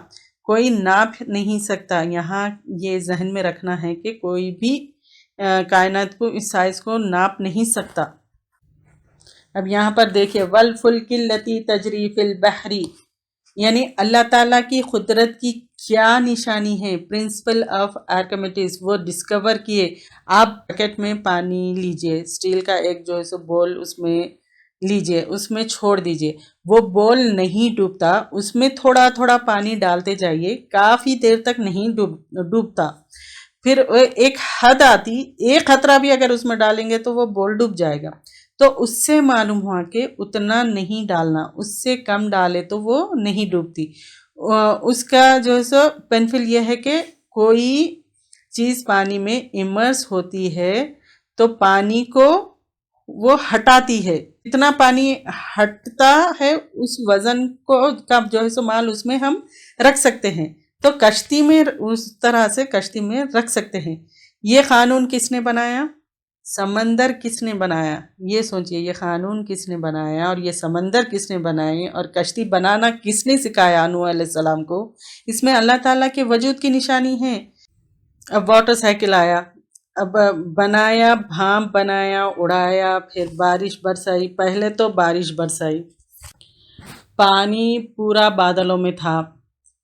Speaker 2: کوئی ناپ نہیں سکتا، یہاں یہ ذہن میں رکھنا ہے کہ کوئی بھی کائنات کو اس سائز کو ناپ نہیں سکتا۔ اب یہاں پر دیکھیں، وَالْفُلْكِ الَّتِي تَجْرِي فِي الْبَحْرِ، یعنی اللہ تعالیٰ کی قدرت کی کیا نشانی ہے؟ پرنسپل آف آرکیمیڈس وہ ڈسکور کیے۔ آپ بکٹ میں پانی لیجئے، اسٹیل کا ایک جو ہے سو بول اس میں لیجئے، اس میں چھوڑ دیجئے، وہ بول نہیں ڈوبتا، اس میں تھوڑا تھوڑا پانی ڈالتے جائیے، کافی دیر تک نہیں ڈوبتا، پھر ایک حد آتی، ایک قطرہ بھی اگر اس میں ڈالیں گے تو وہ بول ڈوب جائے گا، تو اس سے معلوم ہوا کہ اتنا نہیں ڈالنا، اس سے کم ڈالے تو وہ نہیں ڈوبتی۔ اس کا جو ہے سو بینیفٹ یہ ہے کہ کوئی چیز پانی میں امرس ہوتی ہے تو پانی کو وہ ہٹاتی ہے، اتنا پانی ہٹتا ہے اس وزن کو کا جو ہے سو مال اس میں ہم رکھ سکتے ہیں، تو کشتی میں اس طرح سے کشتی میں رکھ سکتے ہیں۔ یہ قانون کس نے بنایا؟ سمندر کس نے بنایا؟ یہ سوچئے، یہ قانون کس نے بنایا اور یہ سمندر کس نے بنائے اور کشتی بنانا کس نے سکھایا نوح علیہ السلام کو؟ اس میں اللہ تعالیٰ کے وجود کی نشانی ہے۔ اب واٹر سائیکل آیا، اب بنایا، بھانپ بنایا، اڑایا، پھر بارش برسائی، پہلے تو بارش برسائی، پانی پورا بادلوں میں تھا،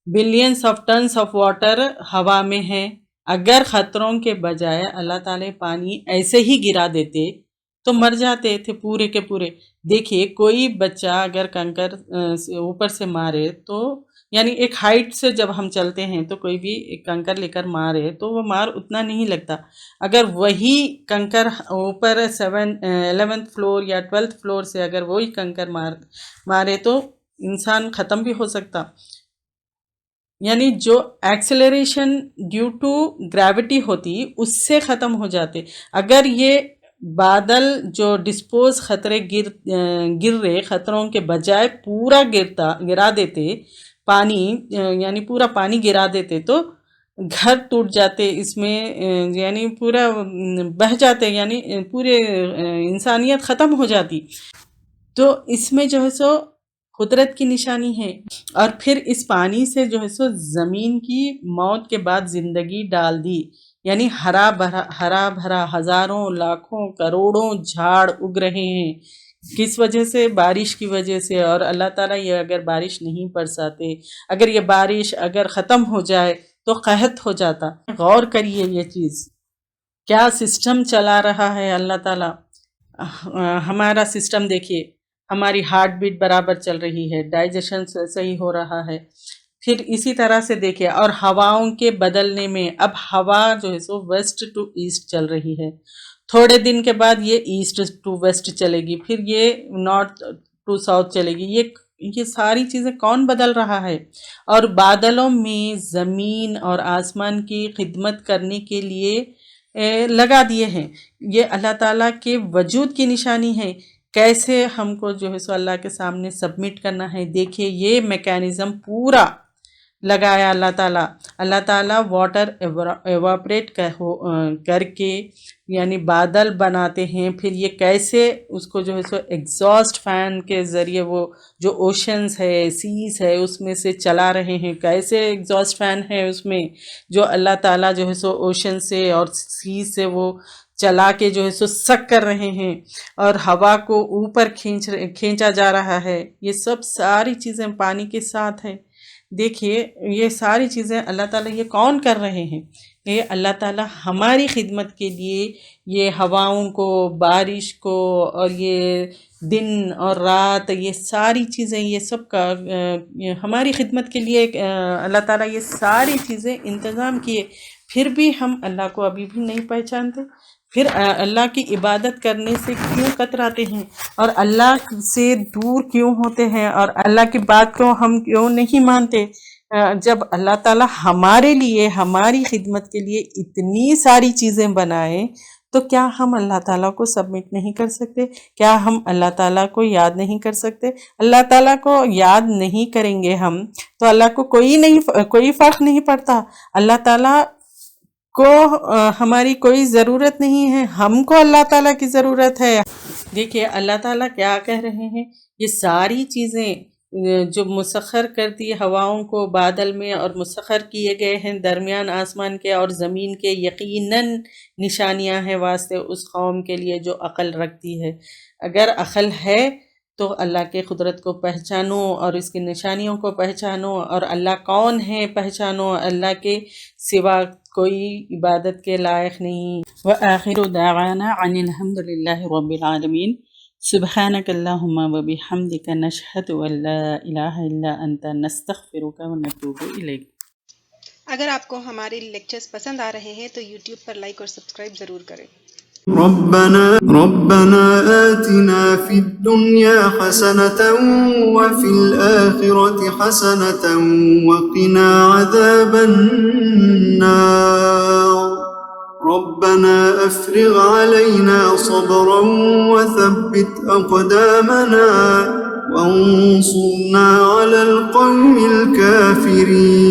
Speaker 2: billions of tons of water ہوا میں ہے، اگر خطروں کے بجائے اللہ تعالیٰ پانی ایسے ہی گرا دیتے تو مر جاتے تھے پورے کے پورے۔ دیکھیے کوئی بچہ اگر کنکر اوپر سے مارے تو یعنی ایک ہائٹ سے جب ہم چلتے ہیں تو کوئی بھی ایک کنکر لے کر مارے تو وہ مار اتنا نہیں لگتا، اگر وہی کنکر اوپر 11th فلور یا 12th فلور سے اگر وہی کنکر مارے تو انسان ختم بھی ہو سکتا، یعنی جو ایکسلریشن ڈیو ٹو گریوٹی ہوتی اس سے ختم ہو جاتے۔ اگر یہ بادل جو ڈسپوز خطرے گر رہے خطروں کے بجائے پورا گرا دیتے پانی، یعنی پورا پانی گرا دیتے تو گھر ٹوٹ جاتے، اس میں یعنی پورا بہہ جاتے، یعنی پورے انسانیت ختم ہو جاتی، تو اس میں جو ہے سو قدرت کی نشانی ہے۔ اور پھر اس پانی سے جو ہے سو زمین کی موت کے بعد زندگی ڈال دی، یعنی ہرا بھرا ہزاروں لاکھوں کروڑوں جھاڑ اگ رہے ہیں، کس وجہ سے؟ بارش کی وجہ سے. اور اللہ تعالیٰ یہ اگر بارش نہیں برساتے، اگر یہ بارش اگر ختم ہو جائے تو قحط ہو جاتا. غور کریے یہ چیز کیا سسٹم چلا رہا ہے اللہ تعالیٰ. ہمارا سسٹم دیکھیے، ہماری ہارٹ بیٹ برابر چل رہی ہے، ڈائجیشن صحیح ہو رہا ہے. پھر اسی طرح سے دیکھیے، اور ہواؤں کے بدلنے میں اب ہوا جو ہے سو ویسٹ ٹو ایسٹ چل رہی ہے. تھوڑے دن کے بعد یہ ایسٹ ٹو ویسٹ چلے گی، پھر یہ نارتھ ٹو ساؤتھ چلے گی. یہ ساری چیزیں کون بدل رہا ہے؟ اور بادلوں میں زمین اور آسمان کی خدمت کرنے کے لیے لگا دیے ہیں. یہ اللہ تعالیٰ کے وجود کی نشانی ہے. کیسے ہم کو جو ہے سو اللہ کے سامنے سبمٹ کرنا ہے. دیکھیے یہ میکینزم پورا لگایا اللہ تعالیٰ. اللہ تعالیٰ واٹر ایواپریٹ کر کے یعنی بادل بناتے ہیں، پھر یہ کیسے اس کو جو ہے سو ایگزاسٹ فین کے ذریعے وہ جو اوشنز ہے، سیز ہے، اس میں سے چلا رہے ہیں. کیسے ایگزاسٹ فین ہے اس میں جو اللہ تعالیٰ جو ہے سو اوشن سے اور سیز سے وہ چلا کے جو ہے سو سک کر رہے ہیں اور ہوا کو اوپر کھینچا جا رہا ہے. یہ سب ساری چیزیں پانی کے ساتھ ہے. دیکھیے یہ ساری چیزیں اللہ تعالیٰ یہ کون کر رہے ہیں؟ یہ اللہ تعالیٰ ہماری خدمت کے لیے یہ ہواؤں کو، بارش کو، اور یہ دن اور رات، یہ ساری چیزیں، یہ سب کا ہماری خدمت کے لیے اللہ تعالیٰ یہ ساری چیزیں انتظام کیے. پھر بھی ہم اللہ کو ابھی بھی نہیں پہچانتے. پھر اللہ کی عبادت کرنے سے کیوں کتراتے ہیں اور اللہ سے دور کیوں ہوتے ہیں اور اللہ کی بات کو ہم کیوں نہیں مانتے؟ جب اللہ تعالیٰ ہمارے لیے، ہماری خدمت کے لیے اتنی ساری چیزیں بنائے تو کیا ہم اللہ تعالیٰ کو سبمٹ نہیں کر سکتے؟ کیا ہم اللہ تعالیٰ کو یاد نہیں کر سکتے؟ اللہ تعالیٰ کو یاد نہیں کریں گے ہم تو اللہ کو کوئی فرق نہیں پڑتا. اللہ تعالیٰ کو ہماری کوئی ضرورت نہیں ہے، ہم کو اللہ تعالیٰ کی ضرورت ہے. دیکھیے اللہ تعالیٰ کیا کہہ رہے ہیں، یہ ساری چیزیں جو مسخر کرتی ہواؤں کو بادل میں اور مسخر کیے گئے ہیں درمیان آسمان کے اور زمین کے، یقیناً نشانیاں ہیں واسطے اس قوم کے لیے جو عقل رکھتی ہے. اگر عقل ہے تو اللہ کے قدرت کو پہچانو اور اس کی نشانیوں کو پہچانو، اور اللہ کون ہے پہچانو. اللہ کے سوا کوئی عبادت کے لائق نہیں. وآخر دعوانا عن الحمد للہ رب العالمین. سبحانک اللہم وبحمدک نشہد ان لا الہ الا انت نستغفرک ونتوب الیک.
Speaker 3: اگر آپ کو ہمارے لیکچرز پسند آ رہے ہیں تو یوٹیوب پر لائک اور سبسکرائب ضرور کریں.
Speaker 1: ربنا آتنا في الدنيا حسنة وفي الآخرة حسنة وقنا عذاب النار. ربنا أفرغ علينا صبرا وثبت أقدامنا وانصرنا على القوم الكافرين.